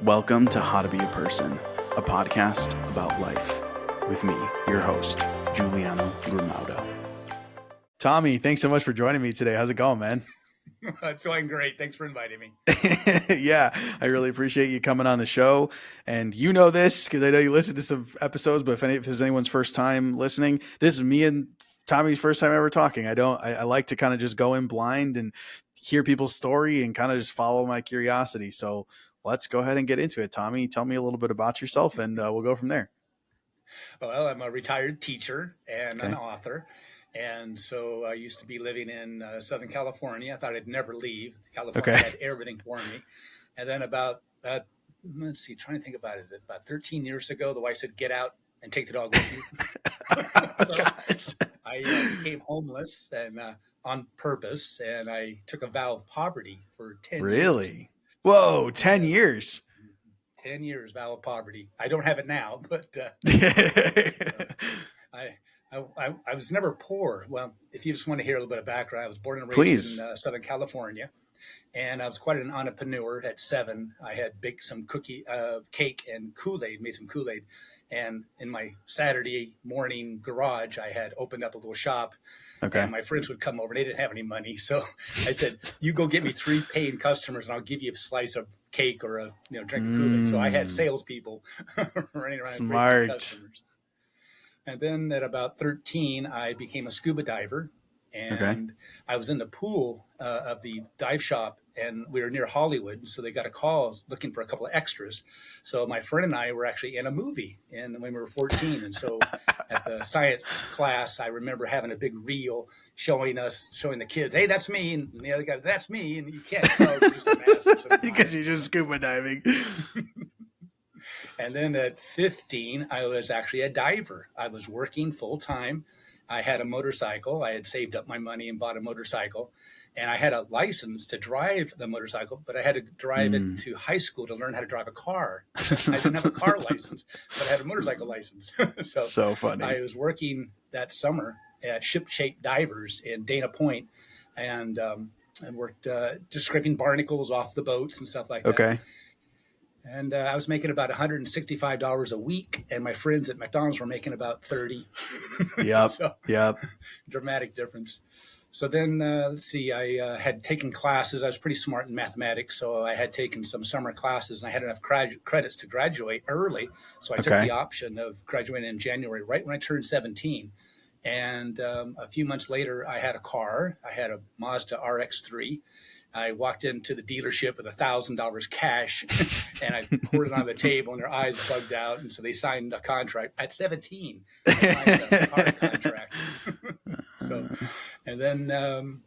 Welcome to How to Be a Person, a podcast about life with me, your host, Giuliano Grimaudo. Tommy, thanks so much for joining me today. How's it going, man? It's going great. Thanks for inviting me. Yeah, I really appreciate you coming on the show. And you know this because I know you listen to some episodes, but if this is anyone's first time listening, this is me and Tommy's first time ever talking. I like to kind of just go in blind and hear people's story and kind of just follow my curiosity. So let's go ahead and get into it. Tommy, tell me a little bit about yourself and we'll go from there. Well, I'm a retired teacher and Okay. an author. And so I used to be living in Southern California. I thought I'd never leave. California Okay. had everything for me. And then about, trying to think about it, about 13 years ago, the wife said, get out and take the dog with you. So I became homeless and on purpose. And I took a vow of poverty for 10 years. Really? Whoa, 10 years. 10 years vow of poverty. I don't have it now, but I was never poor. Well, if you just want to hear a little bit of background, I was born and raised in Southern California, and I was quite an entrepreneur. At 7, I had baked some cake and Kool-Aid, made some Kool-Aid. And in my Saturday morning garage, I had opened up a little shop. Okay. And my friends would come over. They didn't have any money. So I said, you go get me 3 paying customers and I'll give you a slice of cake or a drink of Kool-Aid. So I had salespeople running around. Smart. Customers. And then at about 13, I became a scuba diver. And I was in the pool of the dive shop, and we were near Hollywood. So they got a call looking for a couple of extras. So my friend and I were actually in a movie when we were 14. And so at the science class, I remember having a big reel showing the kids, hey, that's me. And the other guy, that's me. And you can't tell because you're just scuba diving. And then at 15, I was actually a diver. I was working full time. I had a motorcycle. I had saved up my money and bought a motorcycle. And I had a license to drive the motorcycle, but I had to drive it to high school to learn how to drive a car. I didn't have a car license, but I had a motorcycle license. So funny. I was working that summer at Ship Shape Divers in Dana Point, and I worked just scraping barnacles off the boats and stuff like that. Okay. And I was making about $165 a week, and my friends at McDonald's were making about $30. Yep. Yep. Dramatic difference. So then, I had taken classes. I was pretty smart in mathematics, so I had taken some summer classes, and I had enough credits to graduate early. So I took the option of graduating in January, right when I turned 17. And a few months later, I had a car. I had a Mazda RX-3. I walked into the dealership with $1,000 cash, and I poured it on the table, and their eyes bugged out. And so they signed a contract at 17. I signed a car contract. And then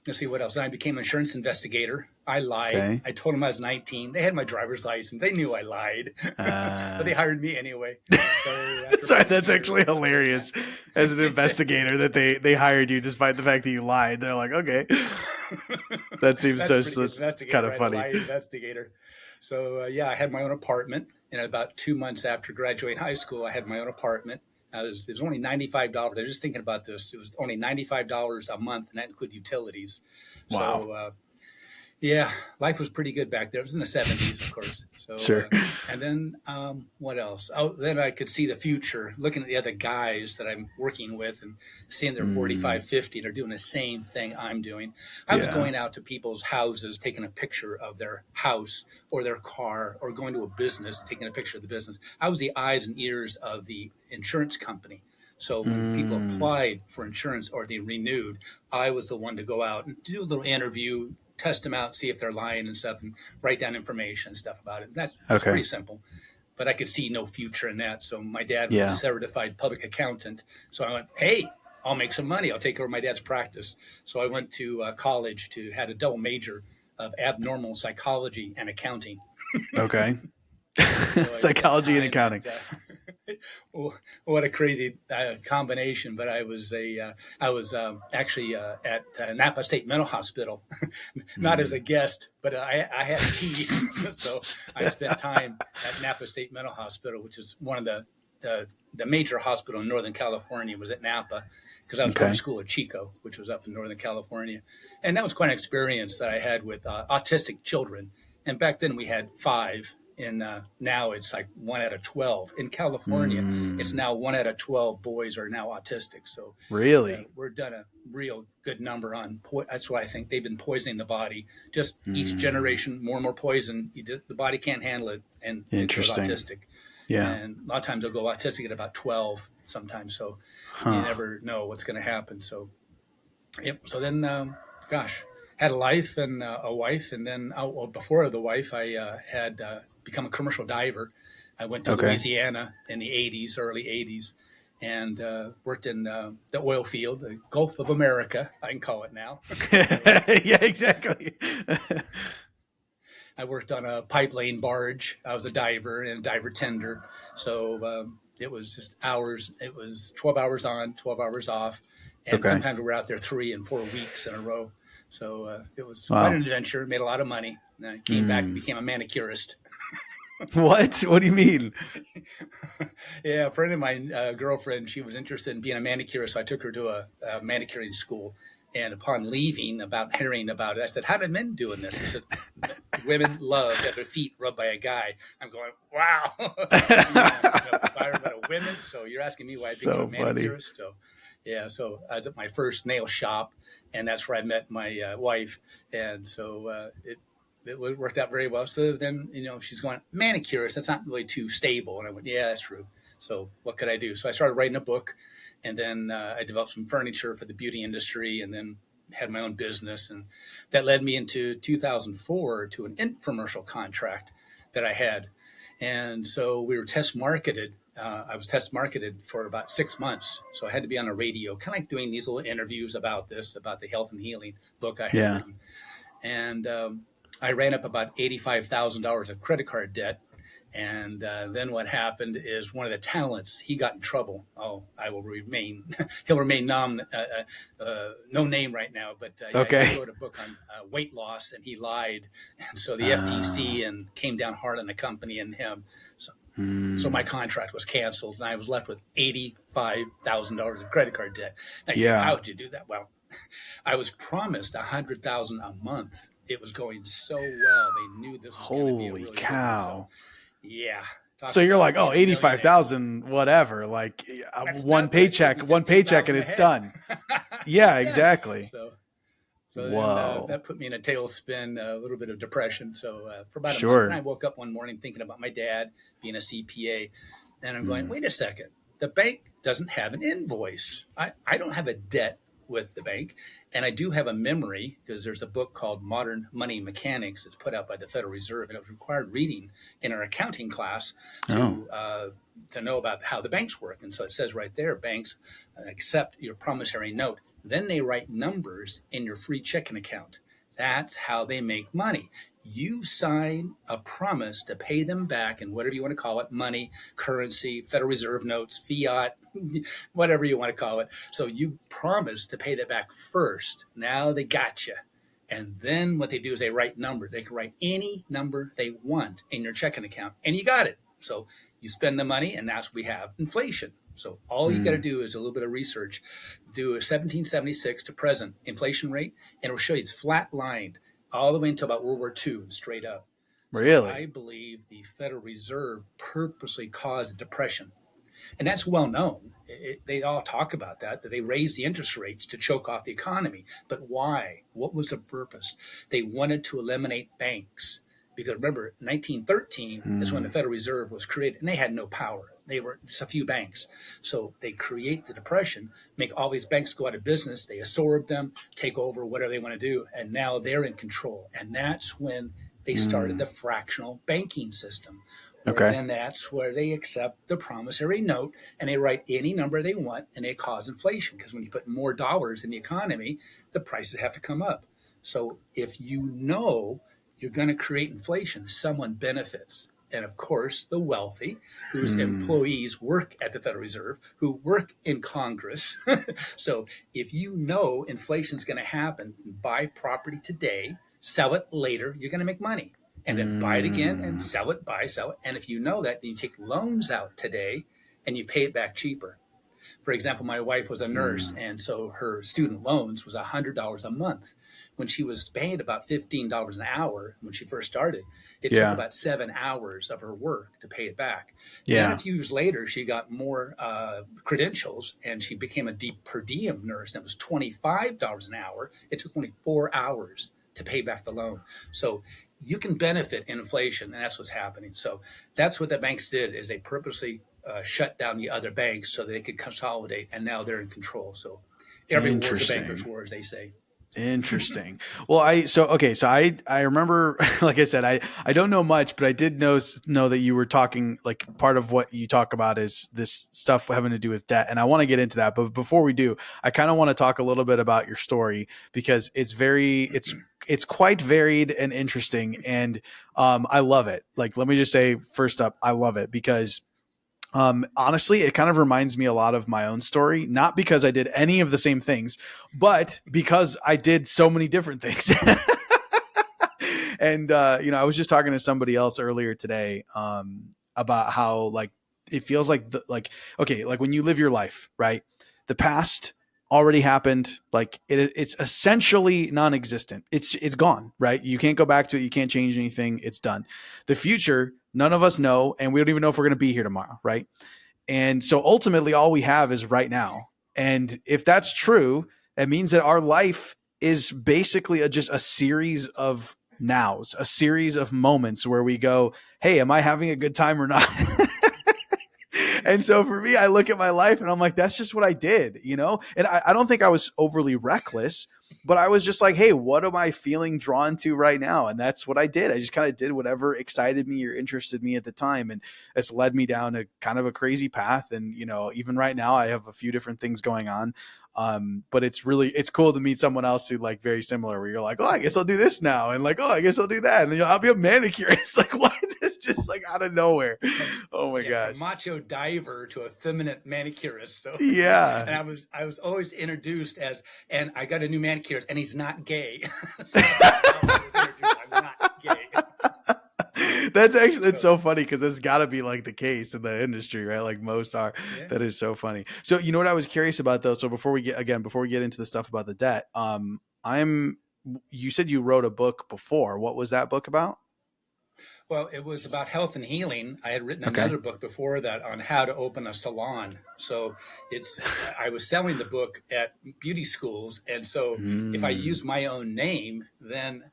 let's see what else. Then I became an insurance investigator. I lied. Okay. I told them I was 19. They had my driver's license. They knew I lied, but they hired me anyway. Sorry, that's actually hilarious. As an investigator, that they hired you despite the fact that you lied. They're like, okay, that seems that's kind of funny. Investigator. So I had my own apartment, and about 2 months after graduating high school, I had my own apartment. It was only $95. I was just thinking about this. It was only $95 a month, and that included utilities. Wow. So, life was pretty good back there. It was in the 70s, of course. So, sure. And then what else? Oh, then I could see the future, looking at the other guys that I'm working with and seeing they're 45, 50, and they're doing the same thing I'm doing. I was going out to people's houses, taking a picture of their house or their car, or going to a business, taking a picture of the business. I was the eyes and ears of the insurance company. So when people applied for insurance or they renewed, I was the one to go out and do a little interview, test them out, see if they're lying and stuff, and write down information and stuff about it. That's pretty simple, but I could see no future in that. So my dad was a certified public accountant. So I went, hey, I'll make some money. I'll take over my dad's practice. So I went to college had a double major of abnormal psychology and accounting. Okay. So psychology and accounting. What a crazy combination! But I was actually at Napa State Mental Hospital, not as a guest, but I had keys, so I spent time at Napa State Mental Hospital, which is one of the major hospital in Northern California. Was at Napa because I was going to school at Chico, which was up in Northern California, and that was quite an experience that I had with autistic children. And back then we had 5. In now it's like 1 out of 12. In California, it's now 1 out of 12 boys are now autistic. So Really? we're done a real good number on. That's why I think they've been poisoning the body. Just each generation, more and more poison. The body can't handle it, and it goes Interesting. autistic. Yeah. And a lot of times they'll go autistic at about 12 sometimes. So you never know what's going to happen. So, yep. So then, gosh, had a life and a wife. And then before the wife, I had become a commercial diver. I went to Louisiana in the 80s, early 80s, and worked in the oil field, the Gulf of America, I can call it now. Yeah, exactly. I worked on a pipeline barge. I was a diver and a diver tender. So it was just hours. It was 12 hours on, 12 hours off. And sometimes we were out there 3 and 4 weeks in a row. So it was quite an adventure, made a lot of money. And then I came back and became a manicurist. What? What do you mean? Yeah, a friend of mine, girlfriend, she was interested in being a manicurist. So I took her to a manicuring school. And upon leaving, hearing about it, I said, "How do men doing this?" He said, "Women love to have their feet rubbed by a guy." I'm going, "Wow, environment of women." So you're asking me why I became a manicurist? So, yeah. So I was at my first nail shop, and that's where I met my wife, and so it worked out very well. So then, she's going, "Manicurist, that's not really too stable." And I went, "Yeah, that's true." So what could I do? So I started writing a book. And then I developed some furniture for the beauty industry, and then had my own business. And that led me into 2004 to an infomercial contract that I had. And so we were test marketed. I was test marketed for about 6 months. So I had to be on a radio, kind of like doing these little interviews about the health and healing book I had written. And I ran up about $85,000 of credit card debt. And then what happened is one of the talents, he got in trouble. Oh, he'll remain no name right now, but he wrote a book on weight loss, and he lied. And so the FTC came down hard on the company and him. So my contract was canceled, and I was left with $85,000 of credit card debt. Now, how would you do that? Well, I was promised $100,000 a month. It was going so well. They knew this was going to be a really Holy cow. good one. Yeah. So you're like, 85,000, whatever, like one paycheck and it's done. Yeah, exactly. So then, that put me in a tailspin, a little bit of depression. So for about a month, I woke up one morning thinking about my dad being a CPA, and I'm going, wait a second, the bank doesn't have an invoice. I don't have a debt with the bank. And I do have a memory, because there's a book called Modern Money Mechanics that's put out by the Federal Reserve, and it was required reading in our accounting class to know about how the banks work. And so it says right there, banks accept your promissory note. Then they write numbers in your free checking account. That's how they make money. You sign a promise to pay them back in whatever you want to call it, money, currency, Federal Reserve notes, fiat, whatever you want to call it. So you promise to pay that back first. Now they got you. And then what they do is they write numbers. They can write any number they want in your checking account, and you got it. So you spend the money, and that's what we have, inflation. So all you got to do is a little bit of research, do a 1776 to present inflation rate, and it'll show you it's flat lined all the way until about World War II, straight up. Really? So I believe the Federal Reserve purposely caused depression. And that's well known. They all talk about that they raised the interest rates to choke off the economy. But why? What was the purpose? They wanted to eliminate banks. Because remember, 1913 is when the Federal Reserve was created, and they had no power. They were just a few banks. So they create the depression, make all these banks go out of business. They absorb them, take over, whatever they want to do. And now they're in control. And that's when they started the fractional banking system. Then that's where they accept the promissory note, and they write any number they want, and they cause inflation. Because when you put more dollars in the economy, the prices have to come up. So if you know you're going to create inflation, someone benefits. And of course, the wealthy, whose employees work at the Federal Reserve, who work in Congress. So if you know inflation is going to happen, buy property today, sell it later, you're going to make money. And then buy it again and sell it, sell it. And if you know that, then you take loans out today and you pay it back cheaper. For example, my wife was a nurse, and so her student loans was $100 a month. when she was paying about $15 an hour when she first started, it took Yeah. about 7 hours of her work to pay it back. Then a Yeah. few years later, she got more credentials and she became a deep per diem nurse. That was $25 an hour. It took only 4 hours to pay back the loan. So you can benefit in inflation, and that's what's happening. So that's what the banks did, is they purposely shut down the other banks so they could consolidate, and now they're in control. So every war is a banker's Interesting. war, as they say. Interesting. Well, I remember, like I said, I don't know much, but I did know that you were talking, like, part of what you talk about is this stuff having to do with debt, and I want to get into that. But before we do, I kind of want to talk a little bit about your story, because it's quite varied and interesting, and I love it. Like, let me just say first up, I love it because honestly, it kind of reminds me a lot of my own story, not because I did any of the same things, but because I did so many different things. And, I was just talking to somebody else earlier today, about how, like, it feels like, okay, like when you live your life, right? The past already happened. Like, it's essentially non-existent. It's gone, right? You can't go back to it. You can't change anything. It's done. The future, none of us know. And we don't even know if we're going to be here tomorrow. Right. And so ultimately all we have is right now. And if that's true, it means that our life is basically just a series of nows, a series of moments where we go, hey, am I having a good time or not? And so for me, I look at my life and I'm like, that's just what I did, And I don't think I was overly reckless, but I was just like, hey, what am I feeling drawn to right now? And that's what I did. I just kind of did whatever excited me or interested me at the time. And it's led me down a kind of a crazy path. And, even right now, I have a few different things going on. But it's cool to meet someone else who, like, very similar, where you're like, oh, I guess I'll do this now. And like, oh, I guess I'll do that. And then I'll be a manicure. It's like, what? It's just like out of nowhere. Oh my gosh. From macho diver to a feminine manicurist. So Yeah. And I was always introduced as, and I got a new manicurist and he's not gay. So that's how I was introduced. I'm not gay. That's so funny, because that's got to be like the case in the industry, right? Like most are. Yeah. That is so funny. So you know what I was curious about though. So before we get into the stuff about the debt, you said you wrote a book before. What was that book about? Well, it was about health and healing. I had written Okay. another book before that on how to open a salon. So I was selling the book at beauty schools. And so if I use my own name, then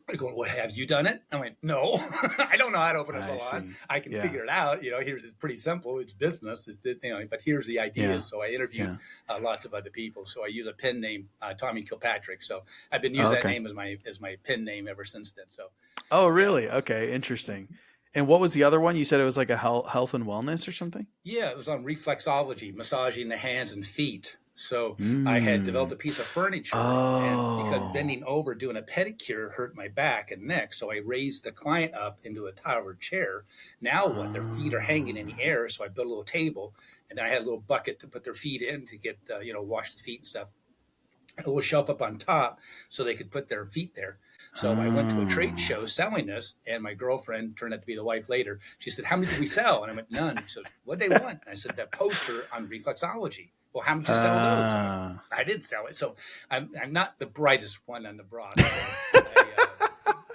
I go, what, have you done it? I went, no, I don't know how to open a salon. I can figure it out. Here's, it's pretty simple. It's business. But here's the idea. Yeah. So I interviewed lots of other people. So I use a pen name, Tommy Kilpatrick. So I've been using that name as my pen name ever since then. So. Oh, really? Okay. Interesting. And what was the other one? You said it was like a health and wellness or something? Yeah, it was on reflexology, massaging the hands and feet. So I had developed a piece of furniture, and because bending over doing a pedicure hurt my back and neck, so I raised the client up into a tower chair. Now what? Their feet are hanging in the air, so I built a little table, and then I had a little bucket to put their feet in to get wash the feet and stuff. A little shelf up on top so they could put their feet there. So I went to a trade show selling this, and my girlfriend turned out to be the wife later. She said, how many did we sell? And I went, none. She said, what'd they want? And I said, that poster on reflexology. Well, how much you sell those? I didn't sell it. So I'm not the brightest one on the block.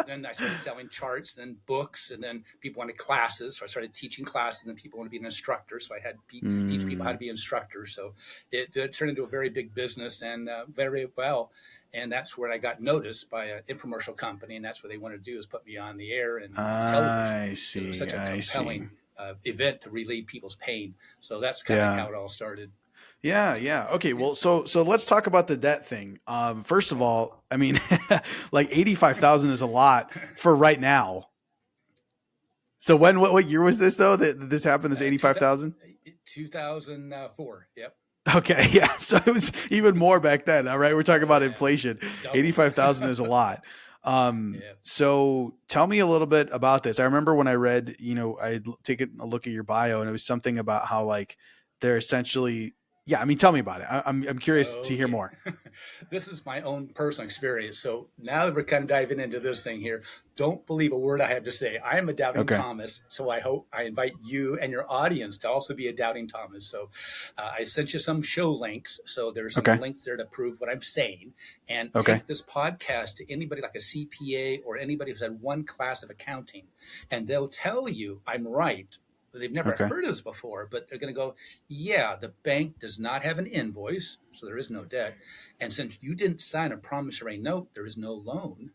Then I started selling charts, then books, and then people wanted classes. So I started teaching classes, and then people wanted to be an instructor. So I had to teach people how to be instructors. So it turned into a very big business, and very well. And that's where I got noticed by an infomercial company, and that's what they wanted to do, is put me on the air and television. I see. It was such a compelling event to relieve people's pain. So that's kind of how it all started. Yeah, yeah. Okay, well, so let's talk about the debt thing. First of all, I mean, like 85,000 is a lot for right now. So what year was this though that this happened? This 85,000? 2004. Yep. Okay, yeah. So it was even more back then. All right, we're talking about inflation. 85,000 is a lot. So tell me a little bit about this. I remember when I read, I take a look at your bio, and it was something about how, like, they're essentially Yeah, I mean, tell me about it. I'm curious to hear Okay. more. This is my own personal experience. So now that we're kind of diving into this thing here, don't believe a word I have to say. I am a doubting Okay. Thomas. So I invite you and your audience to also be a doubting Thomas. So I sent you some show links. So there's some Okay. links there to prove what I'm saying. And Okay. take this podcast to anybody like a CPA or anybody who's had one class of accounting, and they'll tell you I'm right. They've never Okay. heard of this before, but they're going to go, yeah, the bank does not have an invoice, so there is no debt. And since you didn't sign a promissory note, there is no loan.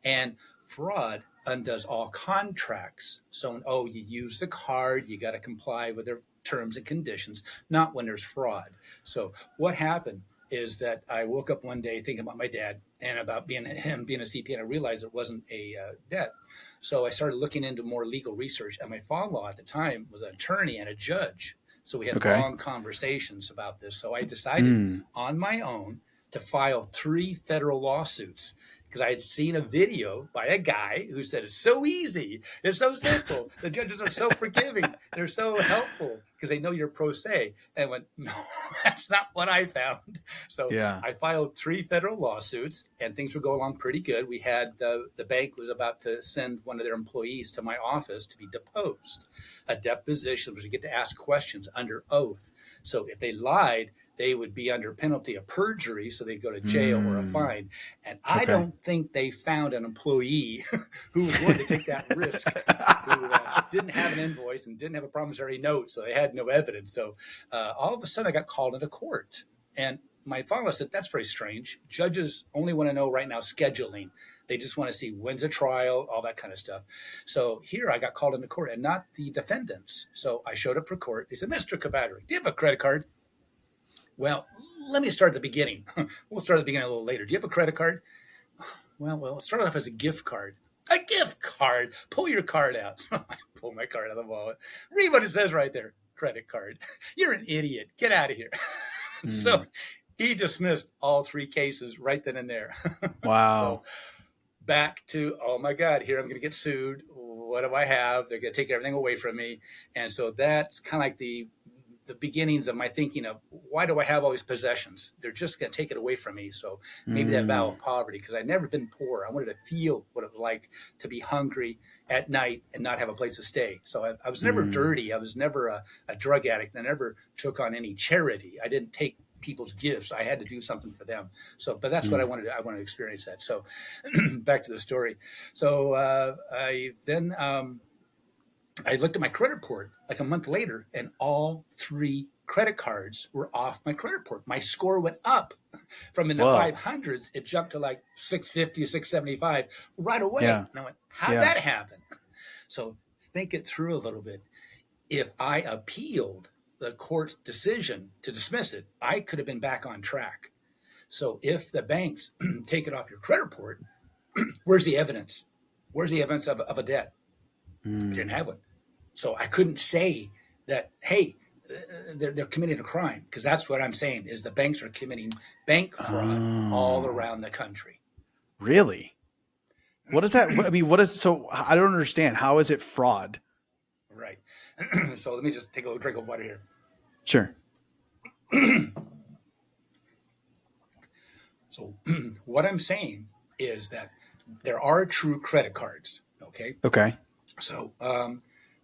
And fraud undoes all contracts. So, oh, you use the card, you got to comply with their terms and conditions, not when there's fraud. So, what happened is that I woke up one day thinking about my dad and about him being a CPA, and I realized it wasn't a debt. So, I started looking into more legal research. And my father in law at the time was an attorney and a judge. So, we had Okay. long conversations about this. So, I decided Mm. on my own to file 3 federal lawsuits because I had seen a video by a guy who said it's so easy, it's so simple. The judges are so forgiving, they're so helpful because they know you're pro se. And I went, no, that's not what I found. So Yeah. I filed 3 federal lawsuits, and things were going along pretty good. We had the bank was about to send one of their employees to my office to be deposed. A deposition was to get to ask questions under oath. So if they lied, they would be under penalty of perjury, so they'd go to jail or a fine. And I Okay. don't think they found an employee who was willing to take that risk, who didn't have an invoice and didn't have a promissory note, so they had no evidence. So all of a sudden, I got called into court. And my father said, that's very strange. Judges only want to know right now scheduling. They just want to see when's a trial, all that kind of stuff. So here I got called into court and not the defendants. So I showed up for court. They said, Mr. Kilpatrick, do you have a credit card? Well, let me start at the beginning. We'll start at the beginning a little later. Do you have a credit card? Well, it'll start off as a gift card. A gift card? Pull your card out. I pull my card out of the wallet. Read what it says right there. Credit card. You're an idiot. Get out of here. So he dismissed all 3 cases right then and there. Wow. So back to, oh my God, here I'm going to get sued. What do I have? They're going to take everything away from me. And so that's kind of like the beginnings of my thinking of, why do I have all these possessions? They're just going to take it away from me. So maybe that vow of poverty, because I'd never been poor. I wanted to feel what it was like to be hungry at night and not have a place to stay. So I was never dirty. I was never a drug addict. I never took on any charity. I didn't take people's gifts. I had to do something for them. So, but that's what I wanted. I wanted to experience that. So back to the story. So I looked at my credit report like a month later, and all 3 credit cards were off my credit report. My score went up from in the 500s. It jumped to like 650, 675 right away. Yeah. And I went, how'd that happen? So think it through a little bit. If I appealed the court's decision to dismiss it, I could have been back on track. So if the banks take it off your credit report, where's the evidence? Where's the evidence of a debt? I didn't have one. So I couldn't say that, hey, they're committing a crime, because that's what I'm saying is the banks are committing bank fraud all around the country. Really? What is that? I mean, what is, so I don't understand. How is it fraud? Right. So let me just take a drink of water here. Sure. So what I'm saying is that there are true credit cards. Okay. Okay. So,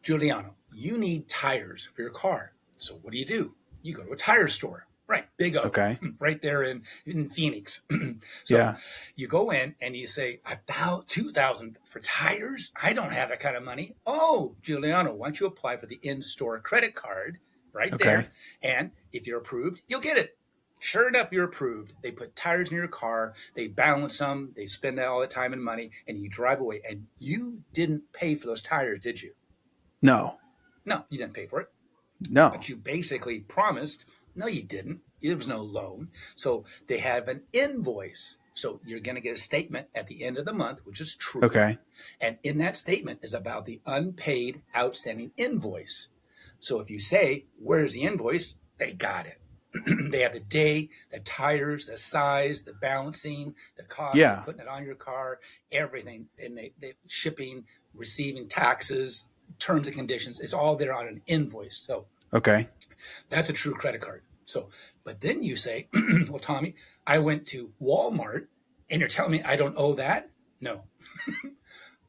Giuliano, you need tires for your car. So what do? You go to a tire store, right? Big O, Okay. right there in Phoenix. So Yeah. you go in and you say, about $2,000 for tires? I don't have that kind of money. Oh, Giuliano, why don't you apply for the in-store credit card right there? And if you're approved, you'll get it. Sure enough, you're approved. They put tires in your car. They balance them. They spend all the time and money, and you drive away. And you didn't pay for those tires, did you? No. No, you didn't pay for it. No. But you basically promised. No, you didn't. There was no loan. So they have an invoice. So you're going to get a statement at the end of the month, which is true. Okay. And in that statement is about the unpaid outstanding invoice. So if you say, where's the invoice? They got it. They have the day, the tires, the size, the balancing, the cost of putting it on your car, everything. And they shipping, receiving, taxes, terms and conditions. It's all there on an invoice. So okay, that's a true credit card. So, but then you say, well, Tommy, I went to Walmart and you're telling me I don't owe that? No.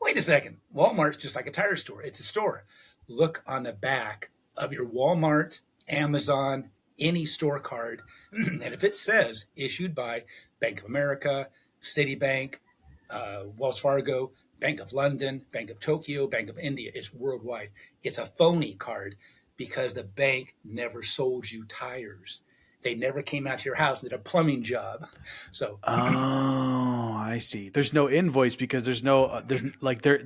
Wait a second. Walmart's just like a tire store. It's a store. Look on the back of your Walmart, Amazon, any store card. And if it says issued by Bank of America, Citibank, Wells Fargo, Bank of London, Bank of Tokyo, Bank of India, it's worldwide. It's a phony card because the bank never sold you tires. They never came out to your house and did a plumbing job. So, oh, I see. There's no invoice because there's no, there's like there.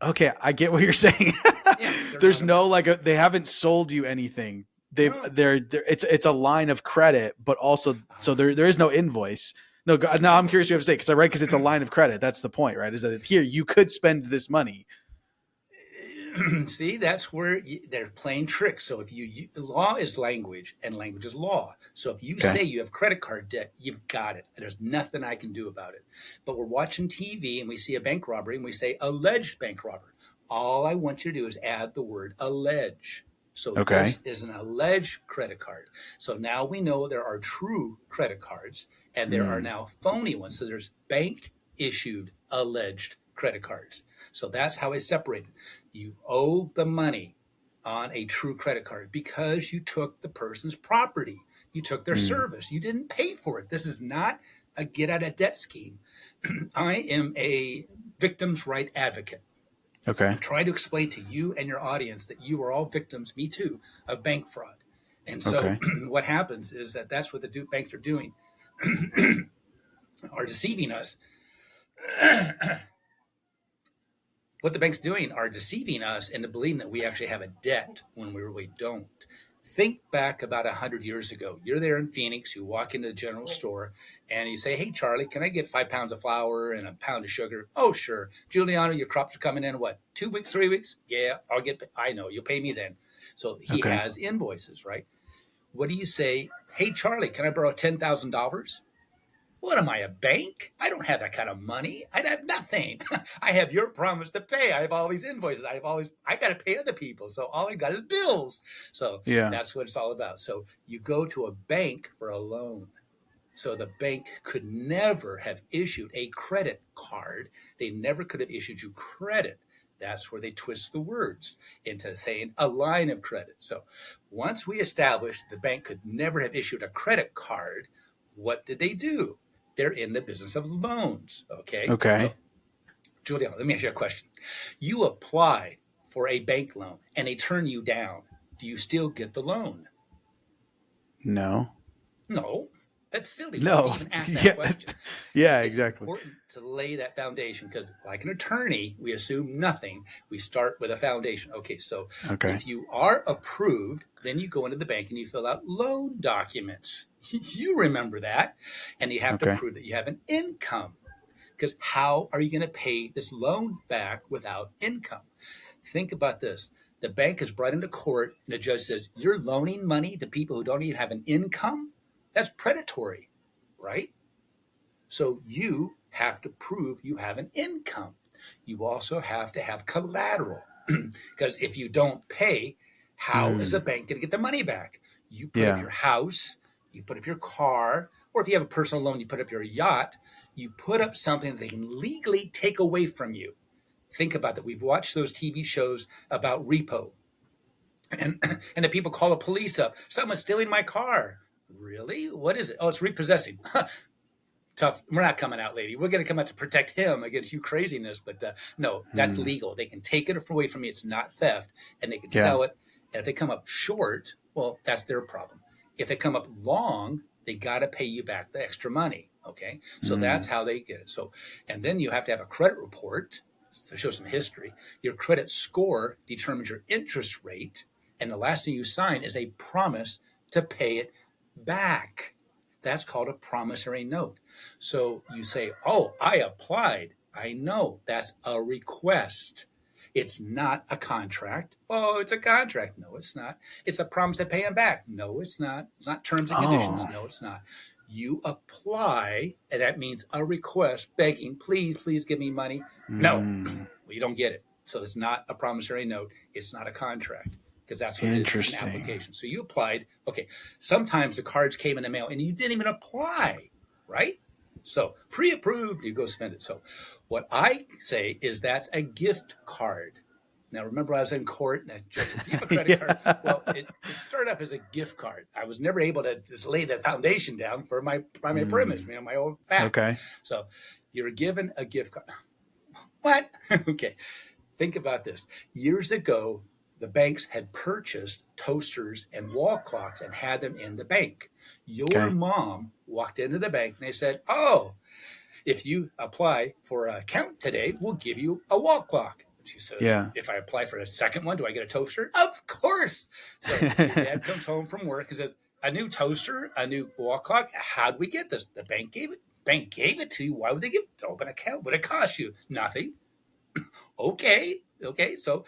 Okay, I get what you're saying. yeah, There's no like they haven't sold you anything. They're it's a line of credit, but also so there is no invoice. No, now I'm curious what you have to say because it's a line of credit. That's the point, right? Is that here you could spend this money. See, that's where they're playing tricks. So if law is language and language is law. So if you say you have credit card debt, you've got it. There's nothing I can do about it. But we're watching TV and we see a bank robbery and we say alleged bank robber. All I want you to do is add the word allege. So this is an alleged credit card. So now we know there are true credit cards and there are now phony ones. So there's bank issued alleged credit cards. So that's how it's separated. You owe the money on a true credit card because you took the person's property. You took their service. You didn't pay for it. This is not a get out of debt scheme. I am a victim's right advocate. Okay. I'm trying to explain to you and your audience that you are all victims, me too, of bank fraud. And so what happens is that's what the banks are doing, are deceiving us. What the bank's doing are deceiving us into believing that we actually have a debt when we really don't. Think back about 100 years ago. You're there in Phoenix. You walk into the general store and you say, hey, Charlie, can I get 5 pounds of flour and a pound of sugar? Oh, sure. Giuliano, your crops are coming in, what, 2 weeks, 3 weeks? Yeah, I know. You'll pay me then. So he has invoices, right? What do you say? Hey, Charlie, can I borrow $10,000? What am I, a bank? I don't have that kind of money. I have nothing. I have your promise to pay. I have all these invoices. I got to pay other people. So all I got is bills. So that's what it's all about. So you go to a bank for a loan. So the bank could never have issued a credit card. They never could have issued you credit. That's where they twist the words into saying a line of credit. So once we established the bank could never have issued a credit card, what did they do? They're in the business of loans. Okay. So, Giuliano, let me ask you a question. You apply for a bank loan and they turn you down. Do you still get the loan? No. That's silly. No. To even ask that question. It's exactly. It's important to lay that foundation because, like an attorney, we assume nothing. We start with a foundation. Okay. So if you are approved, then you go into the bank and you fill out loan documents. You remember that. And you have to prove that you have an income. Because how are you going to pay this loan back without income? Think about this. The bank is brought into court and the judge says, you're loaning money to people who don't even have an income? That's predatory, right? So you have to prove you have an income. You also have to have collateral. Because if you don't pay, how is the bank going to get the money back? You put up your house, you put up your car, or if you have a personal loan, you put up your yacht. You put up something that they can legally take away from you. Think about that. We've watched those TV shows about repo. And the people call the police up. Someone's stealing my car. Really? What is it? Oh, it's repossessing. Tough. We're not coming out, lady. We're going to come out to protect him against you craziness. But no, that's legal. They can take it away from you. It's not theft. And they can sell it. And if they come up short, well, that's their problem. If they come up long, they got to pay you back the extra money. Okay. So that's how they get it. So, and then you have to have a credit report to show some history. Your credit score determines your interest rate. And the last thing you sign is a promise to pay it back. That's called a promissory note. So you say, oh, I applied. I know that's a request. It's not a contract. Oh, it's a contract. No, it's not. It's a promise to pay him back. No, it's not. It's not terms and conditions. No, it's not. You apply, and that means a request begging, please give me money. No, well, you don't get it. So it's not a promissory note. It's not a contract. because that's what it is. It's an application. So you applied. Okay. Sometimes the cards came in the mail and you didn't even apply, right? So pre-approved, you go spend it. So what I say is that's a gift card. Now, remember, I was in court and I said, do you have a credit card? Well, it started off as a gift card. I was never able to just lay the foundation down for my primary premise, my old fact. Okay. So you're given a gift card. What? Okay. Think about this. Years ago, the banks had purchased toasters and wall clocks and had them in the bank. Your mom walked into the bank and they said, oh, if you apply for an account today, we'll give you a wall clock. She says, if I apply for a second one, do I get a toaster? Of course. So dad comes home from work and says, a new toaster, a new wall clock. How'd we get this? The bank gave it. Bank gave it to you. Why would they give it? To open an account? What would it cost you? Nothing. Okay. So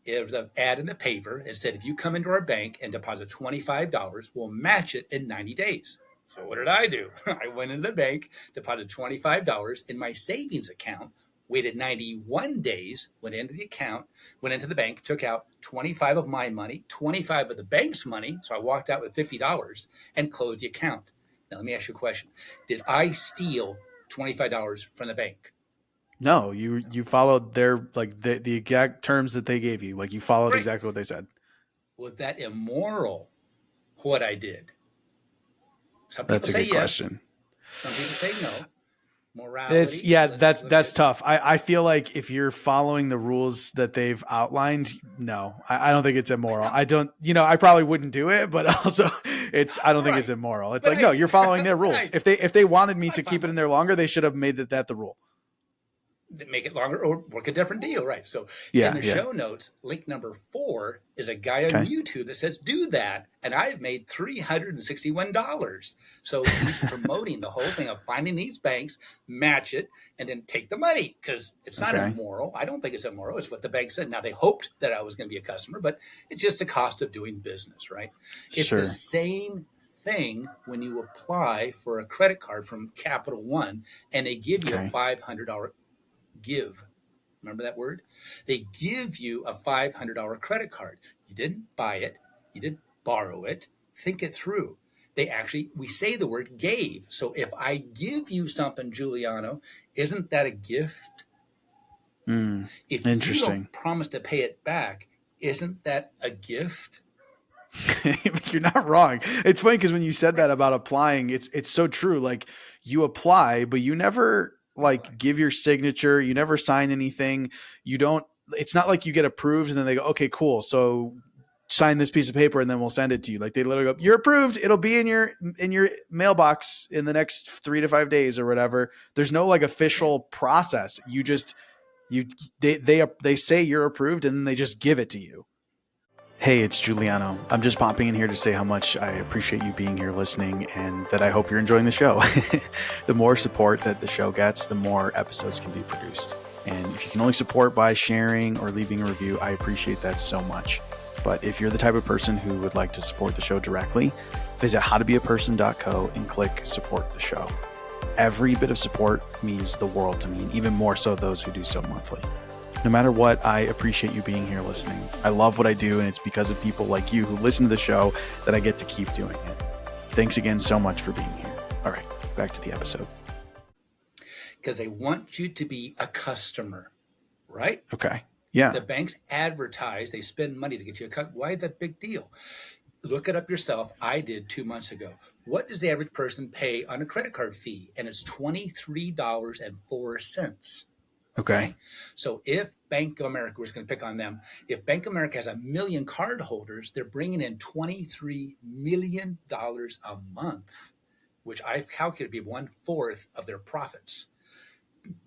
there's an ad in the paper. It said, if you come into our bank and deposit $25, we'll match it in 90 days. So what did I do? I went into the bank, deposited $25 in my savings account, waited 91 days, went into the account, went into the bank, took out 25 of my money, 25 of the bank's money. So I walked out with $50 and closed the account. Now, let me ask you a question. Did I steal $25 from the bank? No, you followed their, like the exact terms that they gave you. Like you followed exactly what they said. Was that immoral, what I did? Some people That's a say good question. Some people say no. Morality. That's tough. I feel like if you're following the rules that they've outlined, no, I don't think it's immoral. I probably wouldn't do it, but also I don't think it's immoral. It's no, you're following their rules. If they wanted me to keep it in there longer, they should have made that the rule. Make it longer or work a different deal, right? So in the show notes, link number 4 is a guy on YouTube that says, do that. And I've made $361. So he's promoting the whole thing of finding these banks, match it, and then take the money because it's not immoral. I don't think it's immoral. It's what the bank said. Now, they hoped that I was going to be a customer, but it's just the cost of doing business, right? It's the same thing when you apply for a credit card from Capital One and they give you a $500 give. Remember that word? They give you a $500 credit card. You didn't buy it. You didn't borrow it. Think it through. We say the word gave. So if I give you something, Giuliano, isn't that a gift? If you don't promise to pay it back, isn't that a gift? You're not wrong. It's funny because when you said that about applying, it's so true. Like you apply, but you never give your signature. You never sign anything. It's not like you get approved and then they go, okay, cool. So sign this piece of paper and then we'll send it to you. Like they literally go, you're approved. It'll be in your mailbox in the next 3 to 5 days or whatever. There's no official process. They say you're approved and then they just give it to you. Hey, it's Giuliano. I'm just popping in here to say how much I appreciate you being here listening and that I hope you're enjoying the show. The more support that the show gets, the more episodes can be produced. And if you can only support by sharing or leaving a review, I appreciate that so much. But if you're the type of person who would like to support the show directly, visit howtobeaperson.co and click support the show. Every bit of support means the world to me, and even more so those who do so monthly. No matter what, I appreciate you being here listening. I love what I do, and it's because of people like you who listen to the show that I get to keep doing it. Thanks again so much for being here. All right, back to the episode. Because they want you to be a customer, right? Okay. Yeah. The banks advertise, they spend money to get you a customer. Why that big deal? Look it up yourself. I did 2 months ago. What does the average person pay on a credit card fee? And it's $23.04. Okay. So if Bank of America, we're just going to pick on them, if Bank of America has 1 million card holders, they're bringing in $23 million a month, which I've calculated to be 1/4 of their profits.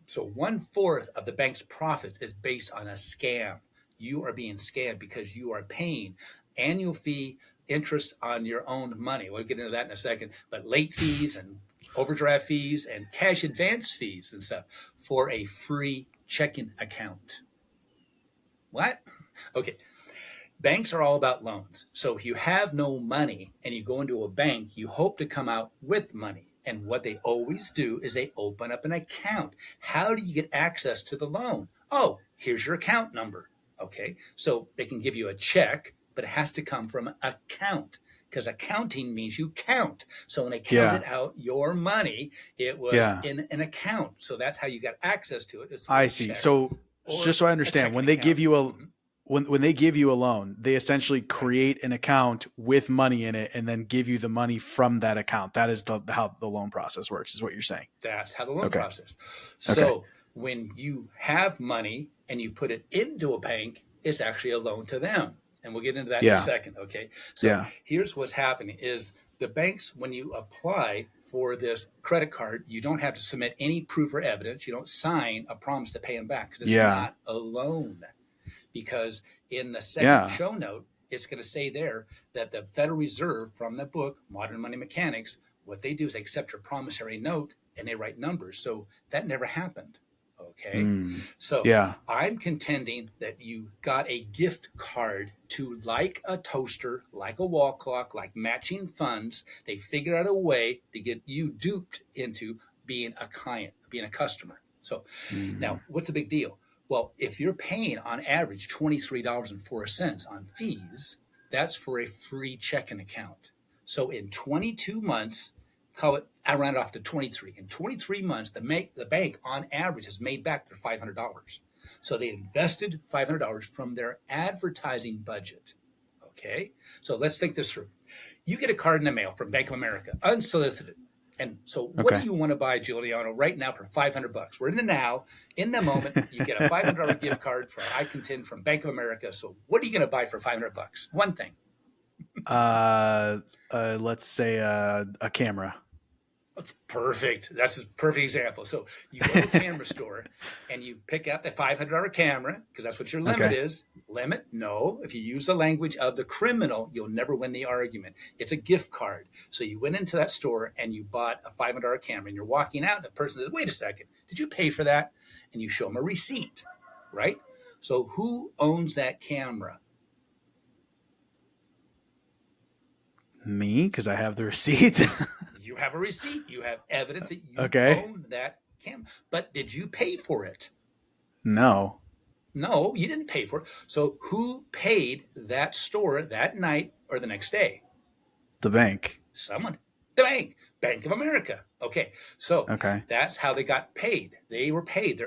So 1/4 of the bank's profits is based on a scam. You are being scammed because you are paying annual fee, interest on your own money. We'll get into that in a second, but late fees and overdraft fees and cash advance fees and stuff for a free checking account. What? Okay. Banks are all about loans. So if you have no money and you go into a bank, you hope to come out with money. And what they always do is they open up an account. How do you get access to the loan? Oh, here's your account number. Okay. So they can give you a check but it has to come from an account, because accounting means you count. So when they Yeah. counted out your money, it was Yeah. in an account. So that's how you got access to it. Is I see. So just so I understand, when they give you a when they give you a loan, they essentially create an account with money in it and then give you the money from that account. That is how the loan process works, is what you're saying. That's how the loan process. Okay. So when you have money and you put it into a bank, it's actually a loan to them. And we'll get into that in a second. Okay. So here's what's happening is the banks, when you apply for this credit card, you don't have to submit any proof or evidence. You don't sign a promise to pay them back, because it's not a loan. Because in the second show note, it's going to say there that the Federal Reserve, from the book Modern Money Mechanics, what they do is they accept your promissory note and they write numbers. So that never happened. Okay. So I'm contending that you got a gift card to, like a toaster, like a wall clock, like matching funds. They figure out a way to get you duped into being a client, being a customer. So now, what's the big deal? Well, if you're paying on average $23.04 on fees, that's for a free checking account. So in 22 months, call it, I round it off to 23. In 23 months, the bank on average has made back their $500. So they invested $500 from their advertising budget. Okay. So let's think this through. You get a card in the mail from Bank of America, unsolicited. And so what do you want to buy, Giuliano, right now for $500? We're in the now, in the moment. You get a $500 gift card for, I contend, from Bank of America. So what are you going to buy for $500? One thing. Let's say a camera. Perfect. That's a perfect example. So you go to a camera store and you pick out the $500 camera, because that's what your limit is. Limit? No. If you use the language of the criminal, you'll never win the argument. It's a gift card. So you went into that store and you bought a $500 camera, and you're walking out and the person says, wait a second, did you pay for that? And you show them a receipt, right? So who owns that camera? Me, because I have the receipt. You have a receipt. You have evidence that you own that camera. But did you pay for it? No. No, you didn't pay for it. So who paid that store that night or the next day? The bank. Someone. The bank. Bank of America. Okay. So that's how they got paid. They were paid.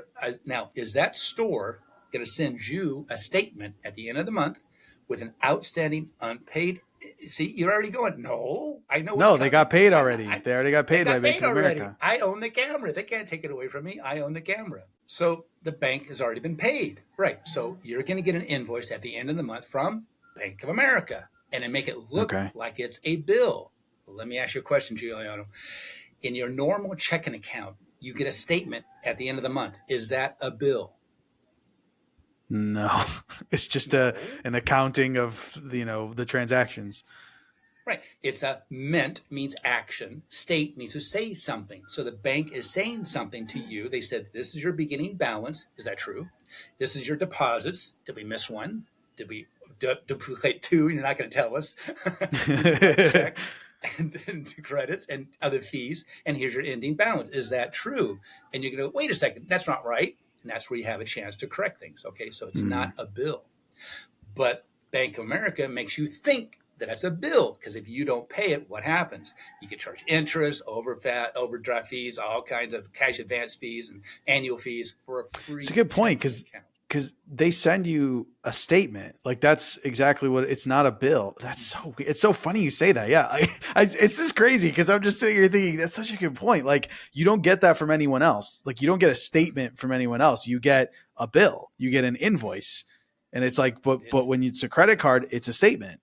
Now, is that store going to send you a statement at the end of the month with an outstanding unpaid? See, you're already going, no, I know. No, they got paid already. They already got paid by Bank of America. I own the camera. They can't take it away from me. I own the camera. So the bank has already been paid. Right. So you're going to get an invoice at the end of the month from Bank of America, and then make it look like it's a bill. Well, let me ask you a question, Giuliano. In your normal checking account, you get a statement at the end of the month. Is that a bill? No, it's just an accounting of the transactions. Right. It's a meant means action. State means to say something. So the bank is saying something to you. They said, this is your beginning balance. Is that true? This is your deposits. Did we miss one? Did we duplicate two? You're not going to tell us. Checks and credits and other fees. And here's your ending balance. Is that true? And you're going to go, wait a second, that's not right. And that's where you have a chance to correct things. Okay, so it's not a bill. But Bank of America makes you think that it's a bill, because if you don't pay it, what happens? You get charged interest, overdraft fees, all kinds of cash advance fees and annual fees for a free. It's a good point, because they send you a statement. Like, that's exactly what it's not a bill. It's so funny you say that. Yeah. It's just crazy, because I'm just sitting here thinking that's such a good point. Like, you don't get that from anyone else. Like, you don't get a statement from anyone else. You get a bill, you get an invoice, and it's like, but when it's a credit card, it's a statement.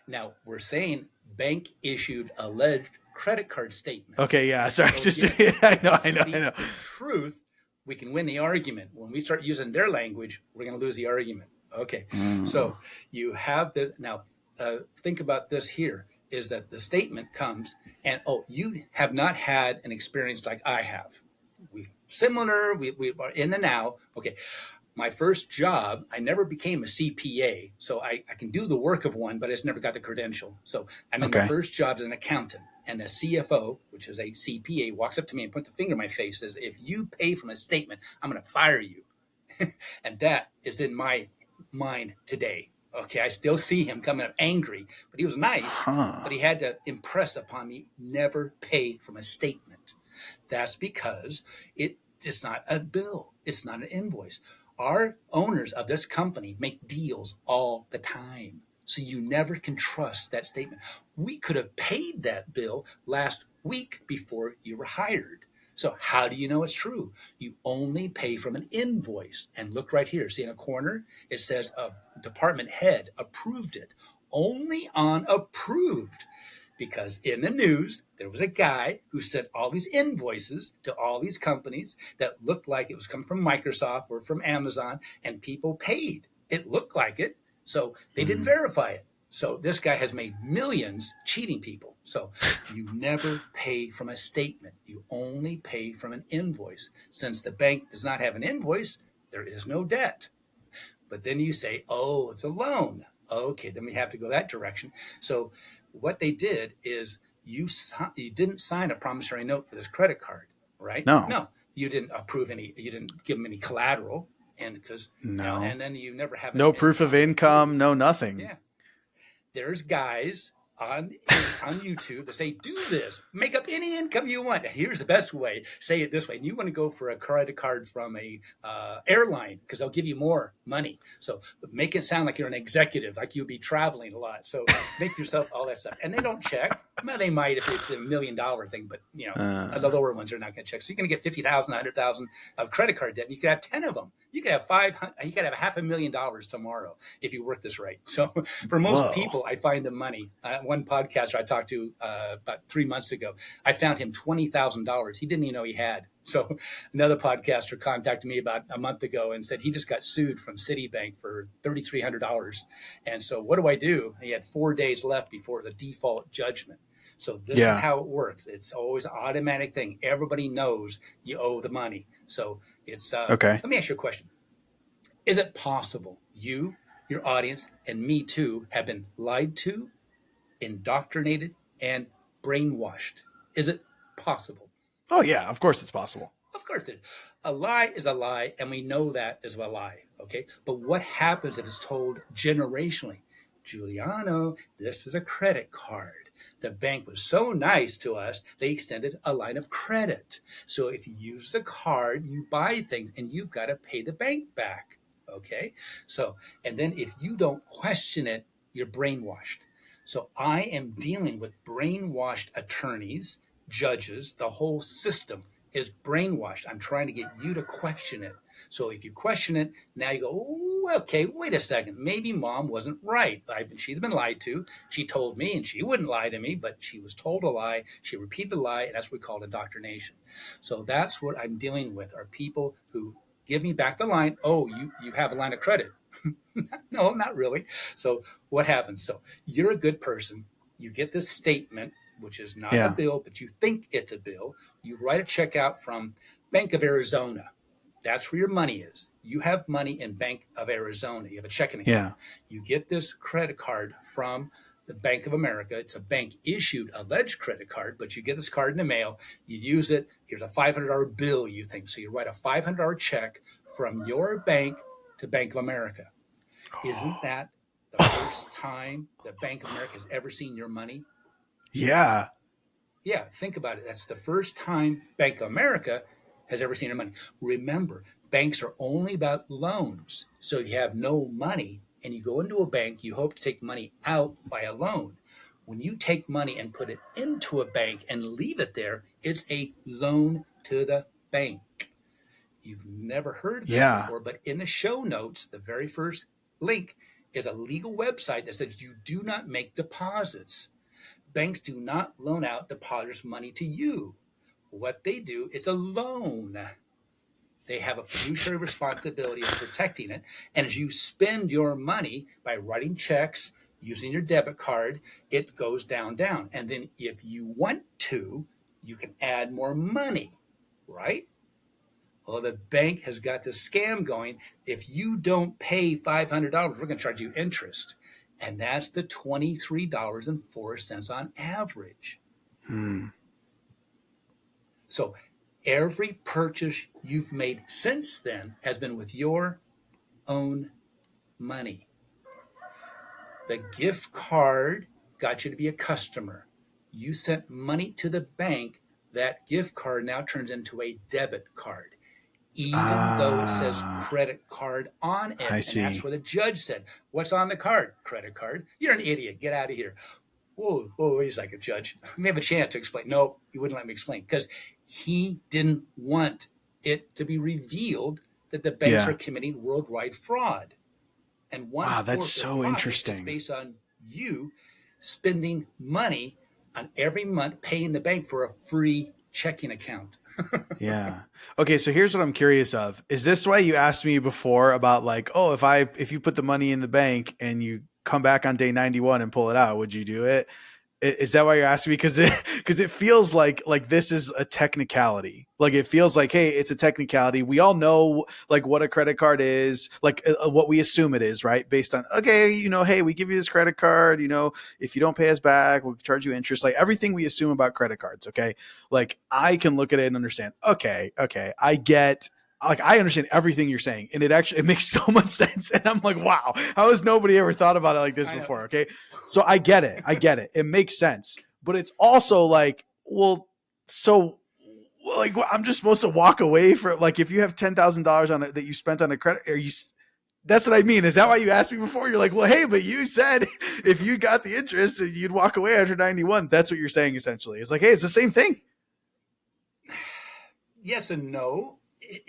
Now we're saying bank issued alleged credit card statement. Okay. Yeah. Sorry. So I know. Truth. We can win the argument. When we start using their language, we're going to lose the argument. Okay. So you have now think about this here, is that the statement comes and, you have not had an experience like I have. We are in the now. Okay. My first job, I never became a CPA. So I can do the work of one, but I just never got the credential. So I'm in my first job as an accountant. And the CFO, which is a CPA, walks up to me and puts a finger in my face, says, if you pay from a statement, I'm going to fire you. And that is in my mind today. Okay, I still see him coming up angry, but he was nice. Huh. But he had to impress upon me, never pay from a statement. That's because it's not a bill. It's not an invoice. Our owners of this company make deals all the time. So you never can trust that statement. We could have paid that bill last week before you were hired. So how do you know it's true? You only pay from an invoice. And look right here. See in a corner, it says a department head approved it. Only on approved. Because in the news, there was a guy who sent all these invoices to all these companies that looked like it was coming from Microsoft or from Amazon, and people paid. It looked like it, so they didn't verify it. So this guy has made millions cheating people. So you never pay from a statement. You only pay from an invoice. Since the bank does not have an invoice, there is no debt. But then you say, oh, it's a loan. Okay, then we have to go that direction. So what they did is you didn't sign a promissory note for this credit card, right? No. You didn't approve any. You didn't give them any collateral, and because No. and then you never have no proof of income, no nothing. Yeah, there's guys on YouTube that say, do this, make up any income you want. Here's the best way. Say it this way. And you want to go for a credit card from a airline because they'll give you more money. So make it sound like you're an executive, like you'll be traveling a lot. So make yourself all that stuff. And they don't check. Well, they might if it's $1 million thing, but the lower ones are not going to check. So you're going to get 50,000, 100,000 of credit card debt. And you could have 10 of them. You could have $500,000. You could have $500,000 tomorrow if you work this right. So for most people, I find the money. One podcaster I talked to about 3 months ago, I found him $20,000. He didn't even know he had. So another podcaster contacted me about a month ago and said he just got sued from Citibank for $3,300. And so what do? He had 4 days left before the default judgment. So this is how it works. It's always an automatic thing. Everybody knows you owe the money. So it's okay. Let me ask you a question. Is it possible you, your audience, and me too have been lied to, indoctrinated, and brainwashed? Is it possible? Oh, yeah, of course it's possible. Of course it is. A lie is a lie, and we know that is a lie, okay? But what happens if it's told generationally? Giuliano, this is a credit card. The bank was so nice to us, they extended a line of credit. So if you use the card, you buy things, and you've got to pay the bank back, okay? So, and then if you don't question it, you're brainwashed. So I am dealing with brainwashed attorneys, judges. The whole system is brainwashed. I'm trying to get you to question it. So if you question it, now you go, oh, okay, wait a second. Maybe mom wasn't right. She's been lied to. She told me, and she wouldn't lie to me, but she was told a lie. She repeated a lie, and that's what we call indoctrination. So that's what I'm dealing with, are people who give me back the line. Oh, you have a line of credit. No, not really. So what happens? So you're a good person. You get this statement, which is not a bill, but you think it's a bill. You write a check out from Bank of Arizona. That's where your money is. You have money in Bank of Arizona. You have a checking account. You get this credit card from the Bank of America. It's a bank issued alleged credit card, but you get this card in the mail. You use it. Here's a $500 bill, you think. So you write a $500 check from your bank to Bank of America. Isn't that the first time the Bank of America has ever seen your money? Yeah. Yeah, think about it. That's the first time Bank of America has ever seen your money. Remember, banks are only about loans. So if you have no money and you go into a bank, you hope to take money out by a loan. When you take money and put it into a bank and leave it there, it's a loan to the bank. You've never heard of this before, but in the show notes, the very first link is a legal website that says you do not make deposits. Banks do not loan out depositors' money to you. What they do is a loan. They have a fiduciary responsibility of protecting it. And as you spend your money by writing checks, using your debit card, it goes down. And then if you want to, you can add more money, right? Well, the bank has got this scam going. If you don't pay $500, we're going to charge you interest. And that's the $23.04 on average. So every purchase you've made since then has been with your own money. The gift card got you to be a customer. You sent money to the bank. That gift card now turns into a debit card, even though it says Ah, credit card on it. I And that's see. where the judge said, "What's on the card? Credit card. You're an idiot. Get out of here." Whoa, whoa, he's like a judge. We have a chance to explain. No, he wouldn't let me explain because he didn't want it to be revealed that the banks are Yeah. committing worldwide fraud. And one Wow, that's fourth of so profit is interesting. based on you spending money on every month paying the bank for a free checking account. Yeah. Okay, so here's what I'm curious of. Is this why you asked me before about like, oh, if you put the money in the bank and you come back on day 91 and pull it out, would you do it? Is that why you're asking me? Because it feels like this is a technicality. Like it feels like, hey, it's a technicality. We all know like what a credit card is, like what we assume it is, right? Based on okay, hey, we give you this credit card. If you don't pay us back, we'll charge you interest. Like everything we assume about credit cards. Okay, like I can look at it and understand. Okay, I get like I understand everything you're saying, and it makes so much sense. And I'm like, wow, how has nobody ever thought about it like this I know. before? Okay, so I get it, it makes sense, but it's also like, well, so like I'm just supposed to walk away for like if you have $10,000 on it that you spent on a credit, are you? That's what I mean. Is that why you asked me before? You're like, well, hey, but you said if you got the interest, you'd walk away after 91. That's what you're saying essentially. It's like, hey, it's the same thing. Yes and no.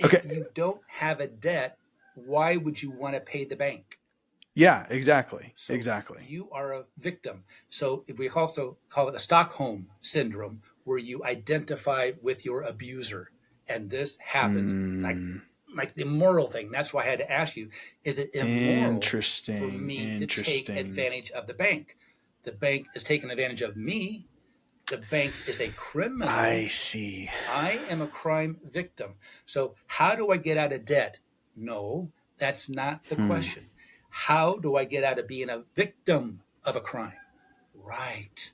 Okay. If you don't have a debt, why would you want to pay the bank? Yeah, exactly. So Exactly. you are a victim. So we also call it a Stockholm syndrome, where you identify with your abuser. And this happens Mm, like the immoral thing. That's why I had to ask you, is it immoral for interesting. me to take Interesting. advantage of the bank? The bank is taking advantage of me. The bank is a I criminal. see. I am a crime victim. So, how do I get out of debt? No, that's not the Hmm. question. How do I get out of being a victim of a crime? Right.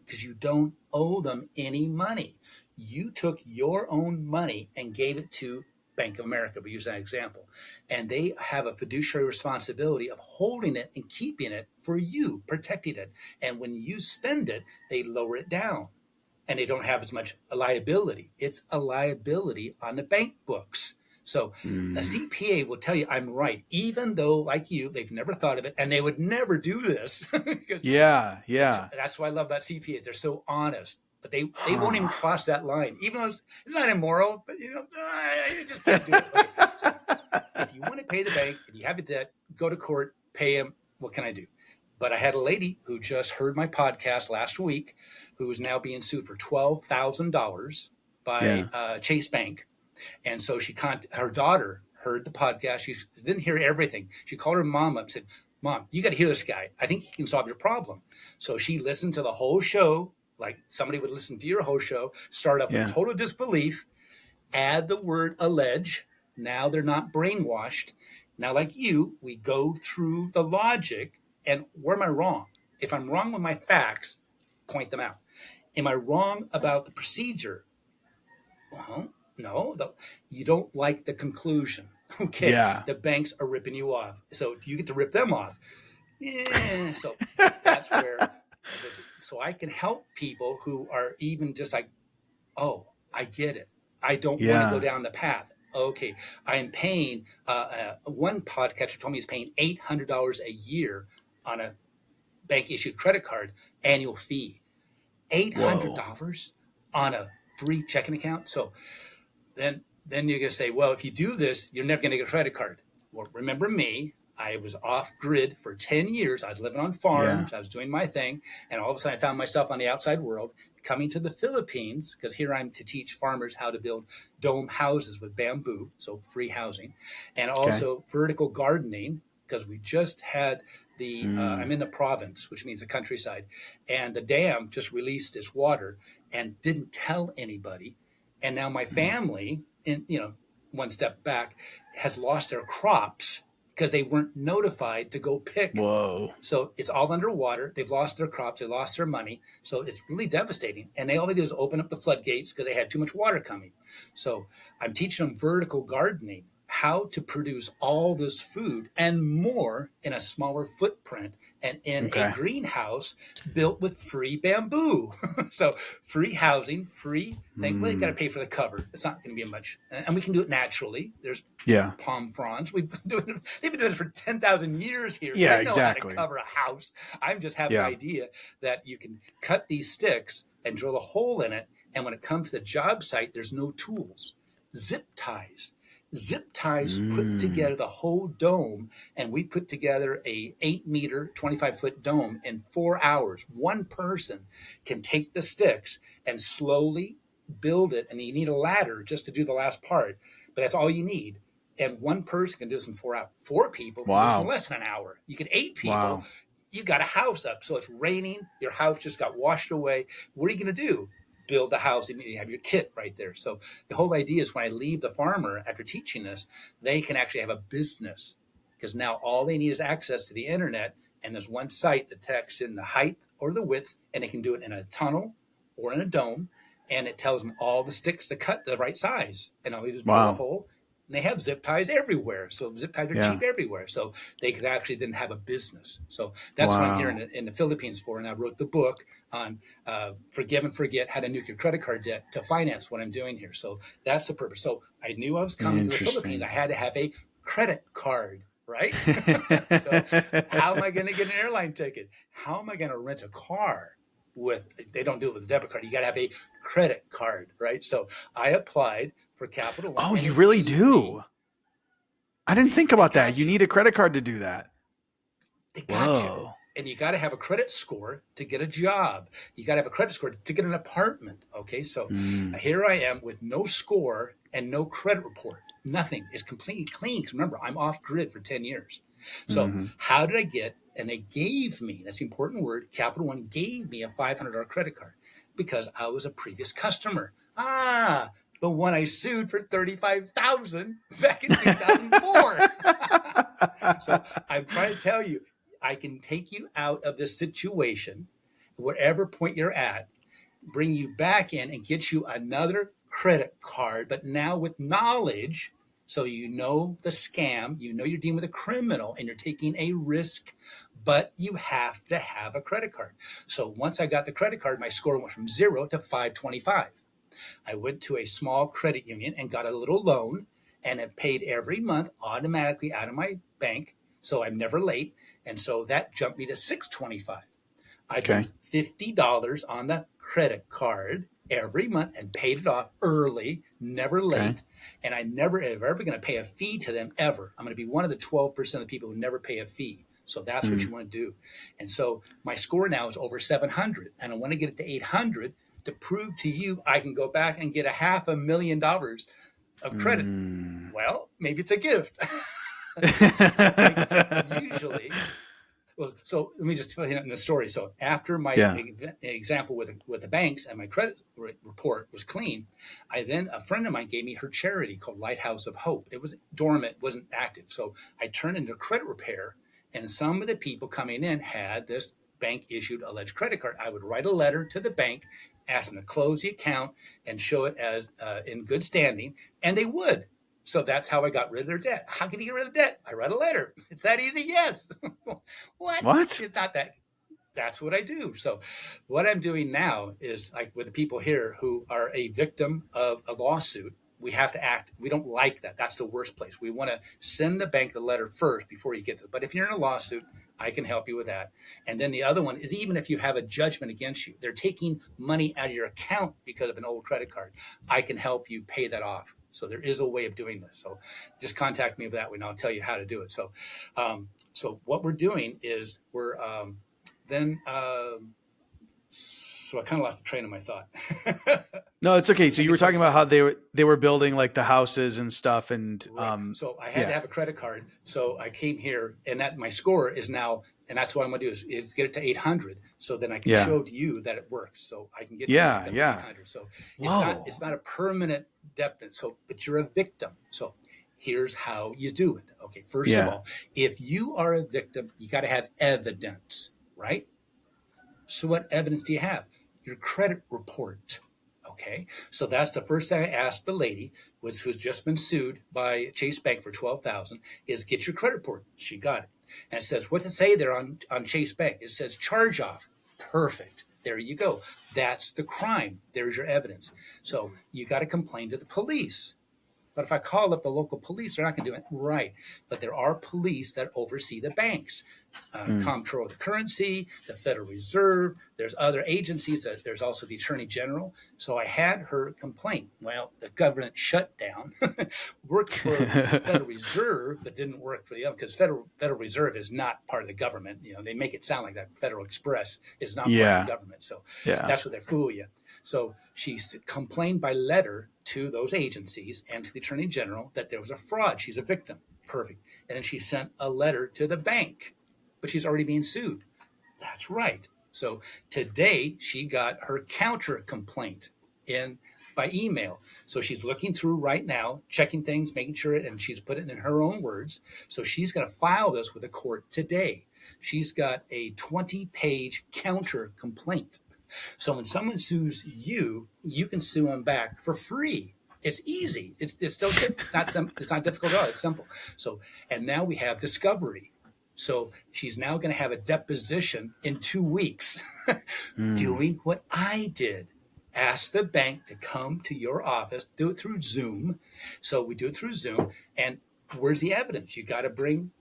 Because you don't owe them any money. You took your own money and gave it to Bank of America, we use that example. And they have a fiduciary responsibility of holding it and keeping it for you, protecting it. And when you spend it, they lower it down and they don't have as much a liability. It's a liability on the bank books. So a Mm. CPA will tell you I'm right, even though, like you, they've never thought of it and they would never do this. Yeah. Yeah. That's what I love about CPAs. They're so honest, but they won't even Huh. cross that line, even though it's not immoral, but you just can't do it. Okay, so if you want to pay the bank and you have a debt, go to court, pay them. What can I do? But I had a lady who just heard my podcast last week who is now being sued for $12,000 by Yeah. Chase Bank. And so her daughter heard the podcast. She didn't hear everything. She called her mom up and said, "Mom, you got to hear this guy. I think he can solve your problem." So she listened to the whole show, like somebody would listen to your whole show, start off with Yeah. total disbelief, add the word allege. Now they're not brainwashed. Now, like you, we go through the logic and where am I wrong? If I'm wrong with my facts, point them out. Am I wrong about the procedure? Well, no, you don't like the conclusion. Okay, Yeah. the banks are ripping you off. So do you get to rip them off? Yeah. So that's where, so I can help people who are even just like, oh, I get it. I don't want to go Yeah. down the path. Okay, I'm paying. One podcatcher told me he's paying $800 a year on a bank issued credit card annual fee. Eight hundred Whoa. dollars on a free checking account. So then you're going to say, well, if you do this, you're never going to get a credit card. Well, remember me. I was off grid for 10 years. I was living on Yeah. farms. I was doing my thing. And all of a sudden I found myself on the outside world coming to the Philippines because here I'm to teach farmers how to build dome houses with bamboo. So free housing and Okay. also vertical gardening because we just had I'm Mm. in the province, which means the countryside, and the dam just released its water and didn't tell anybody. And now my Mm. family, one step back, has lost their crops because they weren't notified to go pick. Whoa. So it's all underwater. They've lost their crops. They lost their money. So it's really devastating. And all they do is open up the floodgates because they had too much water coming. So I'm teaching them vertical gardening. how to produce all this food and more in a smaller footprint and in a Okay. greenhouse built with free bamboo. So free housing, free thing. Well, you got to pay for the cover. It's not going to be much. And we can do it naturally. There's Yeah. palm fronds. They've been doing it for 10,000 years here. So Yeah, I know exactly. how to cover a house. I'm just have the Yeah. idea that you can cut these sticks and drill a hole in it. And when it comes to the job site, there's no tools. Zip ties. Zip ties puts together the whole dome, and we put together a 8-meter, 25-foot dome in 4 hours. One person can take the sticks and slowly build it, and you need a ladder just to do the last part, but that's all you need. And one person can do this in 4 hours. 4 people can do this in less than an hour. You get 8 people, you got a house up. So it's raining, your house just got washed away. What are you going to do? Build the house and you have your kit right there. So the whole idea is when I leave the farmer after teaching this, they can actually have a business, because now all they need is access to the internet, and there's one site that texts in the height or the width, and they can do it in a tunnel or in a dome, and it tells them all the sticks to cut the right size, and all they do is drill a hole. And they have zip ties everywhere. So zip ties are cheap everywhere. So they could actually then have a business. So that's what I'm here in the Philippines for. And I wrote the book on Forgive and Forget, How to Nuke Your Credit Card Debt to finance what I'm doing here. So that's the purpose. So I knew I was coming to the Philippines. I had to have a credit card, right? So how am I going to get an airline ticket? How am I going to rent a car? They don't do it with a debit card. You got to have a credit card, right? So I applied for Capital One. Oh, you really do? I didn't think about that. You need a credit card to do that. They got you. And you got to have a credit score to get a job. You got to have a credit score to get an apartment. Okay, so here I am with no score and no credit report. Nothing. It's completely clean. Because remember, I'm off grid for 10 years. So how did I get? And they gave me, that's the important word, Capital One gave me a $500 credit card because I was a previous customer. The one I sued for $35,000 back in 2004. So I'm trying to tell you, I can take you out of this situation, whatever point you're at, bring you back in and get you another credit card, but now with knowledge. So you know the scam, you know you're dealing with a criminal and you're taking a risk, but you have to have a credit card. So once I got the credit card, my score went from 0 to 525. I went to a small credit union and got a little loan, and it paid every month automatically out of my bank. So I'm never late. And so that jumped me to 625. I paid $50 on the credit card every month and paid it off early, never late. And I never ever going to pay a fee to them ever. I'm going to be one of the 12% of the people who never pay a fee. So that's what you want to do. And so my score now is over 700, and I want to get it to 800 to prove to you I can go back and get $500,000 of credit. Well, maybe it's a gift. Usually. Well, so let me just tell you in the story. So after my example with the banks and my credit report was clean, a friend of mine gave me her charity called Lighthouse of Hope. It was dormant, wasn't active. So I turned into credit repair, and some of the people coming in had this bank issued alleged credit card. I would write a letter to the bank, ask them to close the account and show it as in good standing, and they would. So that's how I got rid of their debt. How can you get rid of debt? I write a letter. It's that easy? Yes. What? It's not that. That's what I do. So what I'm doing now is, like with the people here who are a victim of a lawsuit, we have to act. We don't like that. That's the worst place. We want to send the bank the letter first before you get to it. But if you're in a lawsuit, I can help you with that. And then the other one is, even if you have a judgment against you, they're taking money out of your account because of an old credit card, I can help you pay that off. So there is a way of doing this. So just contact me with that, and I'll tell you how to do it. So, so what we're doing is so I kind of lost the train of my thought. No, it's okay. So you were talking about how they were building like the houses and stuff, and so I had to have a credit card. So I came here, and that my score is now, and that's what I'm going to do is get it to 800. So then I can show to you that it works. So I can get to 800. So it's not a permanent debt. So, but you're a victim. So here's how you do it. Okay, first of all, if you are a victim, you got to have evidence, right? So what evidence do you have? Your credit report. Okay, so that's the first thing I asked the lady, was who's just been sued by Chase Bank for 12,000, is get your credit report. She got it, and it says, what's it say there on Chase Bank? It says charge off. Perfect. There you go. That's the crime. There's your evidence. So you got to complain to the police. But if I call up the local police, they're not going to do it right. But there are police that oversee the banks, Comptroller of the Currency, the Federal Reserve. There's other agencies. There's also the Attorney General. So I had her complain. Well, the government shut down, worked for the Federal Reserve, but didn't work for the other, because Federal Reserve is not part of the government. You know, they make it sound like that Federal Express is not part of the government. So that's what they fool you. So she complained by letter to those agencies and to the Attorney General that there was a fraud. She's a victim. Perfect. And then she sent a letter to the bank, but she's already being sued. That's right. So today she got her counter complaint in by email. So she's looking through right now, checking things, making sure, and she's put it in her own words. So she's going to file this with the court today. She's got a 20-page counter complaint. So when someone sues you, you can sue them back for free. It's easy. It's still it's not difficult at all. It's simple. So, and now we have discovery. So she's now going to have a deposition in 2 weeks doing what I did. Ask the bank to come to your office, do it through Zoom. So we do it through Zoom. And where's the evidence? You got to bring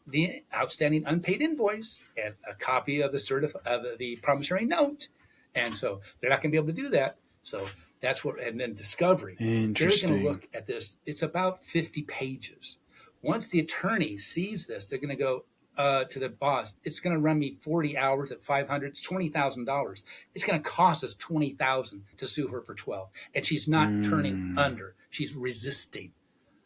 the outstanding unpaid invoice and a copy of the promissory note. And so they're not going to be able to do that. So that's what, and then discovery. Interesting. They're going to look at this. It's about 50 pages. Once the attorney sees this, they're going to go to the boss. It's going to run me 40 hours at 500. It's $20,000. It's going to cost us $20,000 to sue her for 12. And she's not turning under. She's resisting.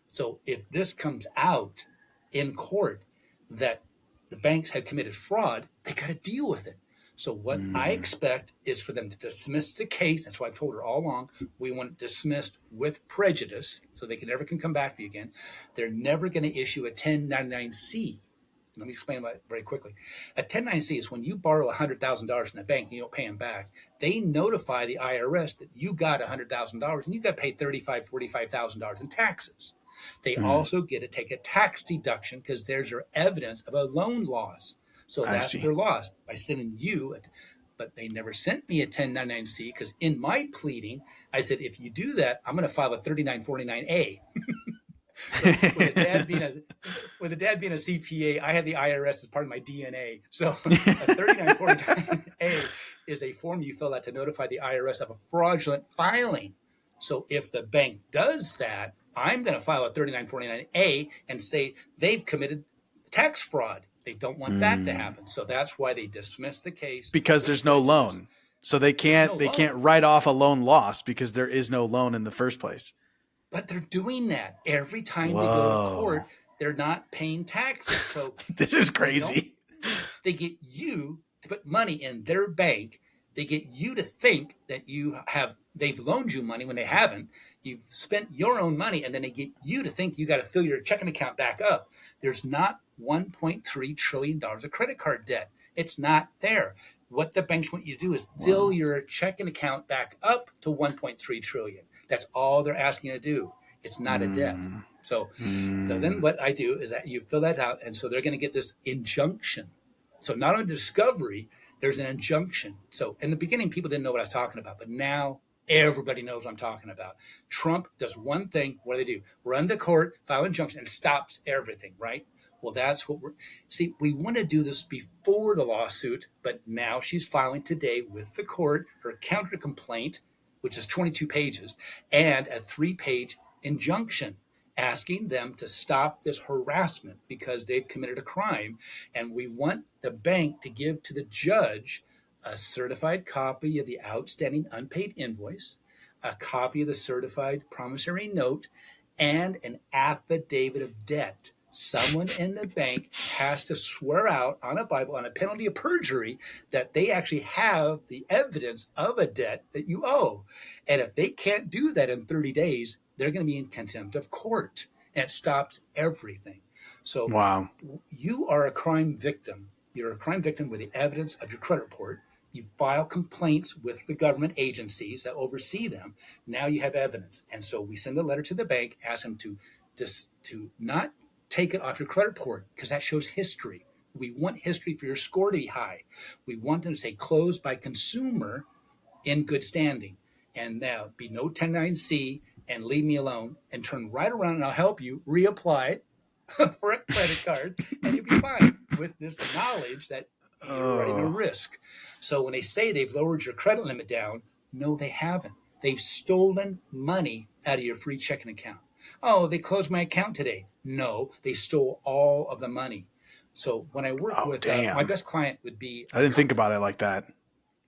So if this comes out in court that the banks had committed fraud, they got to deal with it. So what I expect is for them to dismiss the case. That's why I've told her all along, we want it dismissed with prejudice so they can never come back for you again. They're never going to issue a 1099-C. Let me explain that very quickly. A 1099-C is when you borrow $100,000 from the bank and you don't pay them back. They notify the IRS that you got $100,000 and you got to pay $35,000, $45,000 in taxes. They also get to take a tax deduction because there's your evidence of a loan loss. So that's their loss by sending you. But they never sent me a 1099-C because in my pleading, I said, if you do that, I'm going to file a 3949A. With the dad being a CPA, I have the IRS as part of my DNA. So a 3949A is a form you fill out to notify the IRS of a fraudulent filing. So if the bank does that, I'm going to file a 3949A and say they've committed tax fraud. They don't want that to happen. So that's why they dismiss the case. Because there's no loan. So they can't write off a loan loss because there is no loan in the first place. But they're doing that every time they go to court. They're not paying taxes. So this is crazy. They get you to put money in their bank. They get you to think that they've loaned you money when they haven't. You've spent your own money, and then they get you to think you got to fill your checking account back up. There's not $1.3 trillion of credit card debt. It's not there. What the banks want you to do is fill your checking account back up to $1.3 trillion. That's all they're asking you to do. It's not a debt. So then what I do is that you fill that out, and so they're going to get this injunction. So not only discovery, there's an injunction. So in the beginning, people didn't know what I was talking about, but now everybody knows what I'm talking about. Trump does one thing. What do they do? Run to court, file injunction, and stops everything, right? Well, that's what we want to do this before the lawsuit, but now she's filing today with the court her counter complaint, which is 22 pages, and a 3-page injunction asking them to stop this harassment because they've committed a crime. And we want the bank to give to the judge a certified copy of the outstanding unpaid invoice, a copy of the certified promissory note, and an affidavit of debt. Someone in the bank has to swear out on a Bible, on a penalty of perjury, that they actually have the evidence of a debt that you owe. And if they can't do that in 30 days, they're going to be in contempt of court. And it stops everything. So you are a crime victim. You're a crime victim with the evidence of your credit report. You file complaints with the government agencies that oversee them. Now you have evidence. And so we send a letter to the bank, ask them to not take it off your credit report because that shows history. We want history for your score to be high. We want them to say closed by consumer in good standing. And now be no 1099-C and leave me alone and turn right around and I'll help you reapply for a credit card and you'll be fine with this knowledge that you're running a risk. So when they say they've lowered your credit limit down, no, they haven't. They've stolen money out of your free checking account. Oh, they closed my account today. No, they stole all of the money. So when I work with my best client would be I didn't think about it like that.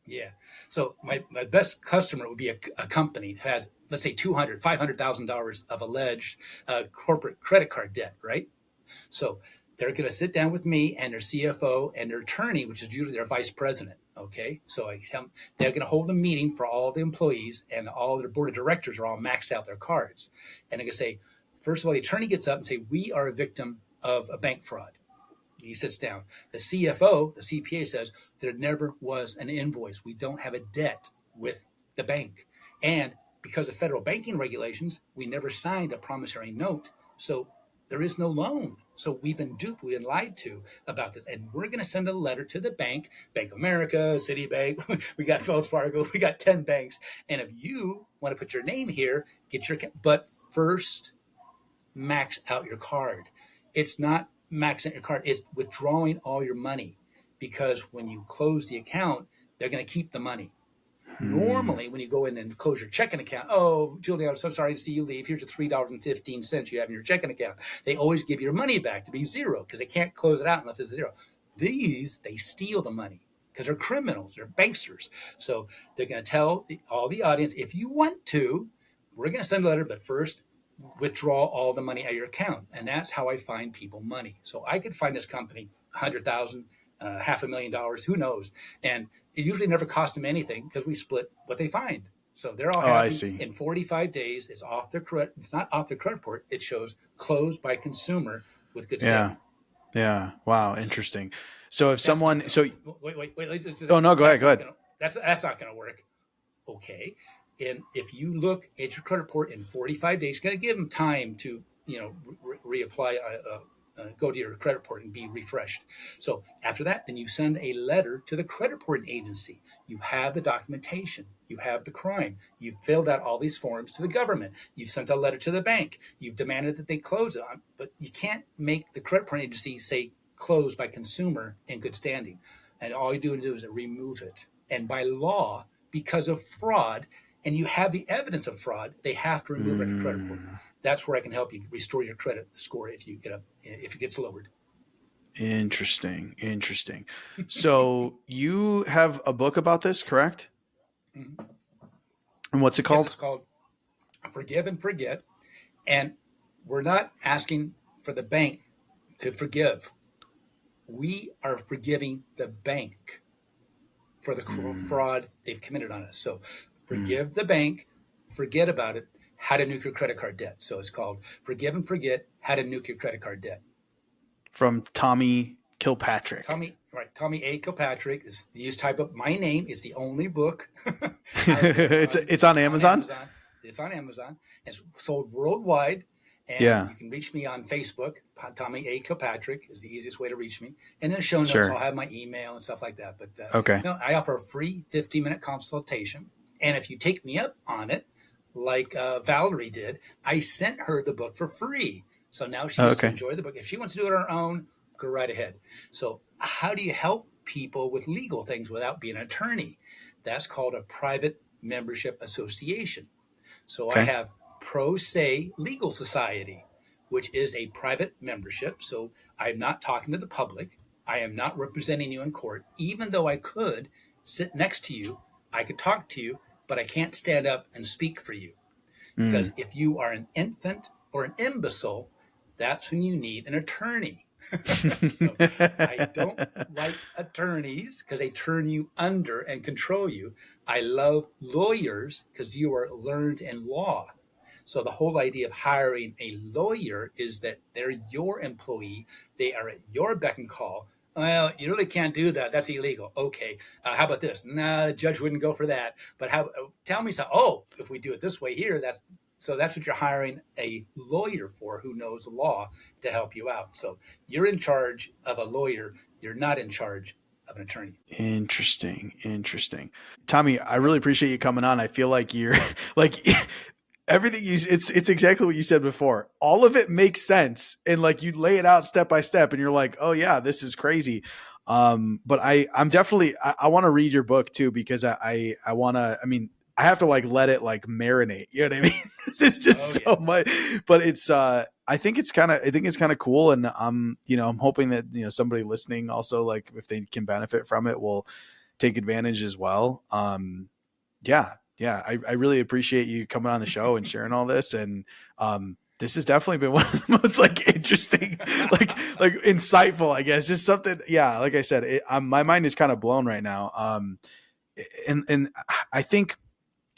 Yeah. So my best customer would be a company that has, let's say, $500,000 of alleged corporate credit card debt, right? So they're going to sit down with me and their CFO and their attorney, which is usually their vice president. Okay. So they're going to hold a meeting for all the employees and all their board of directors are all maxed out their cards. And they're going to say, first of all, the attorney gets up and say, we are a victim of a bank fraud. He sits down. The CFO, the CPA says, there never was an invoice. We don't have a debt with the bank. And because of federal banking regulations, we never signed a promissory note. So there is no loan. So we've been duped, we've been lied to about this. And we're going to send a letter to the bank, Bank of America, Citibank, we got Wells Fargo, we got 10 banks. And if you want to put your name here, get your, but first max out your card. It's not maxing your card, it's withdrawing all your money because when you close the account, they're going to keep the money. Normally, when you go in and close your checking account, oh, Giuliano, I'm so sorry to see you leave. Here's your $3.15 you have in your checking account. They always give your money back to be zero because they can't close it out unless it's zero. These, they steal the money because they're criminals, they're banksters. So they're going to tell all the audience, if you want to, we're going to send a letter, but first, withdraw all the money out of your account. And that's how I find people money. So I could find this company $100,000, $500,000, who knows? And it usually never costs them anything because we split what they find. So they're all happy. I see. In 45 days, it's off their credit. It's not off their credit report. It shows closed by consumer with good standing. Yeah. Wow. Interesting. So if someone, wait. Oh no, go ahead. That's not going to work. Okay. And if you look at your credit report in 45 days, you got to give them time to, reapply, go to your credit report and be refreshed. So after that, then you send a letter to the credit reporting agency. You have the documentation. You have the crime. You've filled out all these forms to the government. You've sent a letter to the bank. You've demanded that they close it. But you can't make the credit reporting agency say closed by consumer in good standing. And all you do is remove it. And by law, because of fraud, and you have the evidence of fraud, they have to remove it from your credit report. That's where I can help you restore your credit score if it gets lowered. Interesting. So you have a book about this, correct? Mm-hmm. And what's it called? Yes, it's called Forgive and Forget. And we're not asking for the bank to forgive. We are forgiving the bank for the fraud they've committed on us. So forgive the bank, forget about it, how to nuke your credit card debt. So it's called Forgive and Forget, How to Nuke Your Credit Card Debt. From Tommy Kilpatrick. Tommy A. Kilpatrick. You just type up my name. It's the only book. It's on Amazon? It's on Amazon. It's sold worldwide. And you can reach me on Facebook. Tommy A. Kilpatrick is the easiest way to reach me. And in the show notes, I'll have my email and stuff like that. But I offer a free 15-minute consultation. And if you take me up on it, like Valerie did, I sent her the book for free. So now she gets to enjoy the book. If she wants to do it on her own, go right ahead. So how do you help people with legal things without being an attorney? That's called a private membership association. So I have Pro Se Legal Society, which is a private membership. So I'm not talking to the public. I am not representing you in court, even though I could sit next to you. I could talk to you, but I can't stand up and speak for you. Because if you are an infant or an imbecile, that's when you need an attorney. So I don't like attorneys because they turn you under and control you. I love lawyers because you are learned in law. So the whole idea of hiring a lawyer is that they're your employee. They are at your beck and call. Well, you really can't do that. That's illegal. Okay. How about this? Nah, the judge wouldn't go for that. But how? Tell me something. Oh, if we do it this way here, that's what you're hiring a lawyer for, who knows the law, to help you out. So you're in charge of a lawyer. You're not in charge of an attorney. Interesting. Interesting. Tommy, I really appreciate you coming on. I feel like you're like everything it's exactly what you said before. All of it makes sense. And like you lay it out step by step and you're like, oh yeah, this is crazy. But I'm definitely, I want to read your book too, because I want to, I mean, I have to like let it like marinate. You know what I mean? It's just so much, but it's I think it's kind of cool, and I'm hoping that somebody listening also, like, if they can benefit from it, will take advantage as well. Yeah, I really appreciate you coming on the show and sharing all this, and this has definitely been one of the most like interesting, like insightful, I guess. Just something, yeah. Like I said, my mind is kind of blown right now. And I think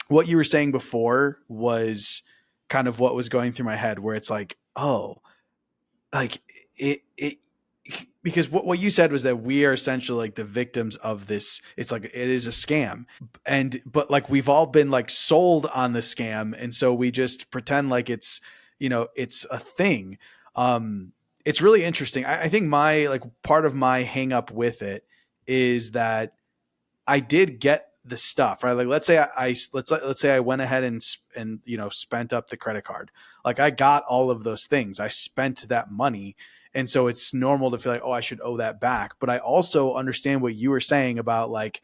what you were saying before was kind of what was going through my head, where it's like, oh, like it because what you said was that we are essentially like the victims of this. It's like, it is a scam, but like we've all been like sold on the scam, and so we just pretend like it's it's a thing. It's really interesting. I think my like part of my hang up with it is that I did get the stuff, right? Like, let's say let's say I went ahead and spent up the credit card. Like, I got all of those things. I spent that money. And so it's normal to feel like, oh, I should owe that back. But I also understand what you were saying about like,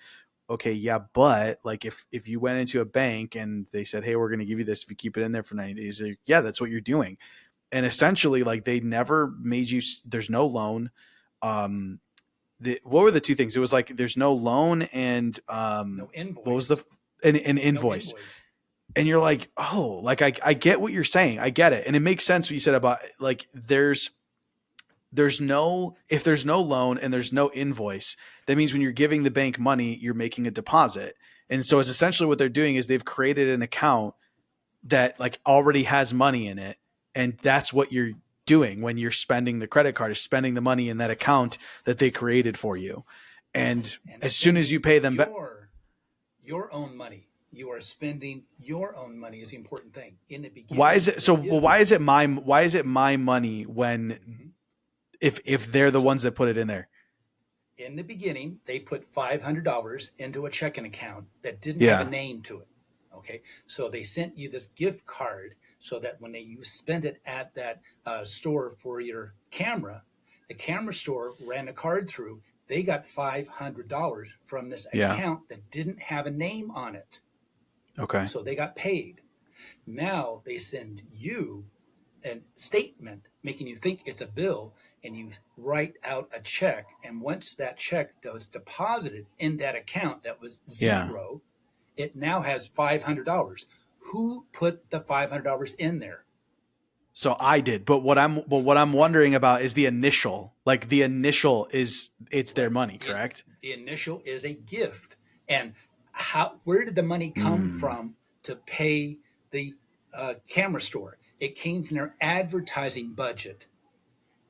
okay, yeah, but like if you went into a bank and they said, hey, we're going to give you this if you keep it in there for 90 days, like, yeah, that's what you're doing. And essentially, like, they never made you, there's no loan. What were the two things? It was like, there's no loan and no invoice. What was an invoice? No. And you're like, oh, like I get what you're saying. I get it. And it makes sense what you said about like, if there's no loan and there's no invoice, that means when you're giving the bank money, you're making a deposit. And so it's essentially what they're doing is they've created an account that like already has money in it. And that's what you're doing when you're spending the credit card, is spending the money in that account that they created for you. And as soon as you pay them back, your own money, you are spending your own money is the important thing in the beginning. Why is it so? Well, why is it my money when if they're the ones that put it in there? In the beginning, they put $500 into a checking account that didn't have a name to it. Okay, so they sent you this gift card so that when you spend it at that store for your camera, the camera store ran a card through. They got $500 from this account that didn't have a name on it. Okay. So they got paid. Now they send you a statement making you think it's a bill, and you write out a check. And once that check was deposited in that account that was zero, it now has $500. Who put the $500 in there? So I did, but what I'm wondering about is the initial. Like, the initial it's their money, correct? The initial is a gift. And where did the money come from to pay the camera store? It came from their advertising budget.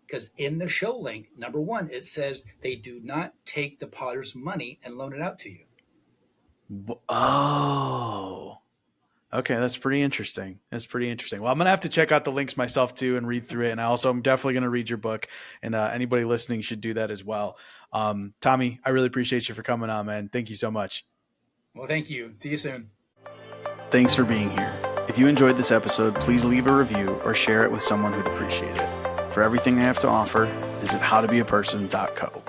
Because in the show link, number one, it says they do not take the potter's money and loan it out to you. Oh, okay. That's pretty interesting. Well, I'm going to have to check out the links myself too and read through it. And I'm definitely going to read your book, and anybody listening should do that as well. Tommy, I really appreciate you for coming on, man. Thank you so much. Well, thank you. See you soon. Thanks for being here. If you enjoyed this episode, please leave a review or share it with someone who'd appreciate it. For everything I have to offer, visit howtobeaperson.co.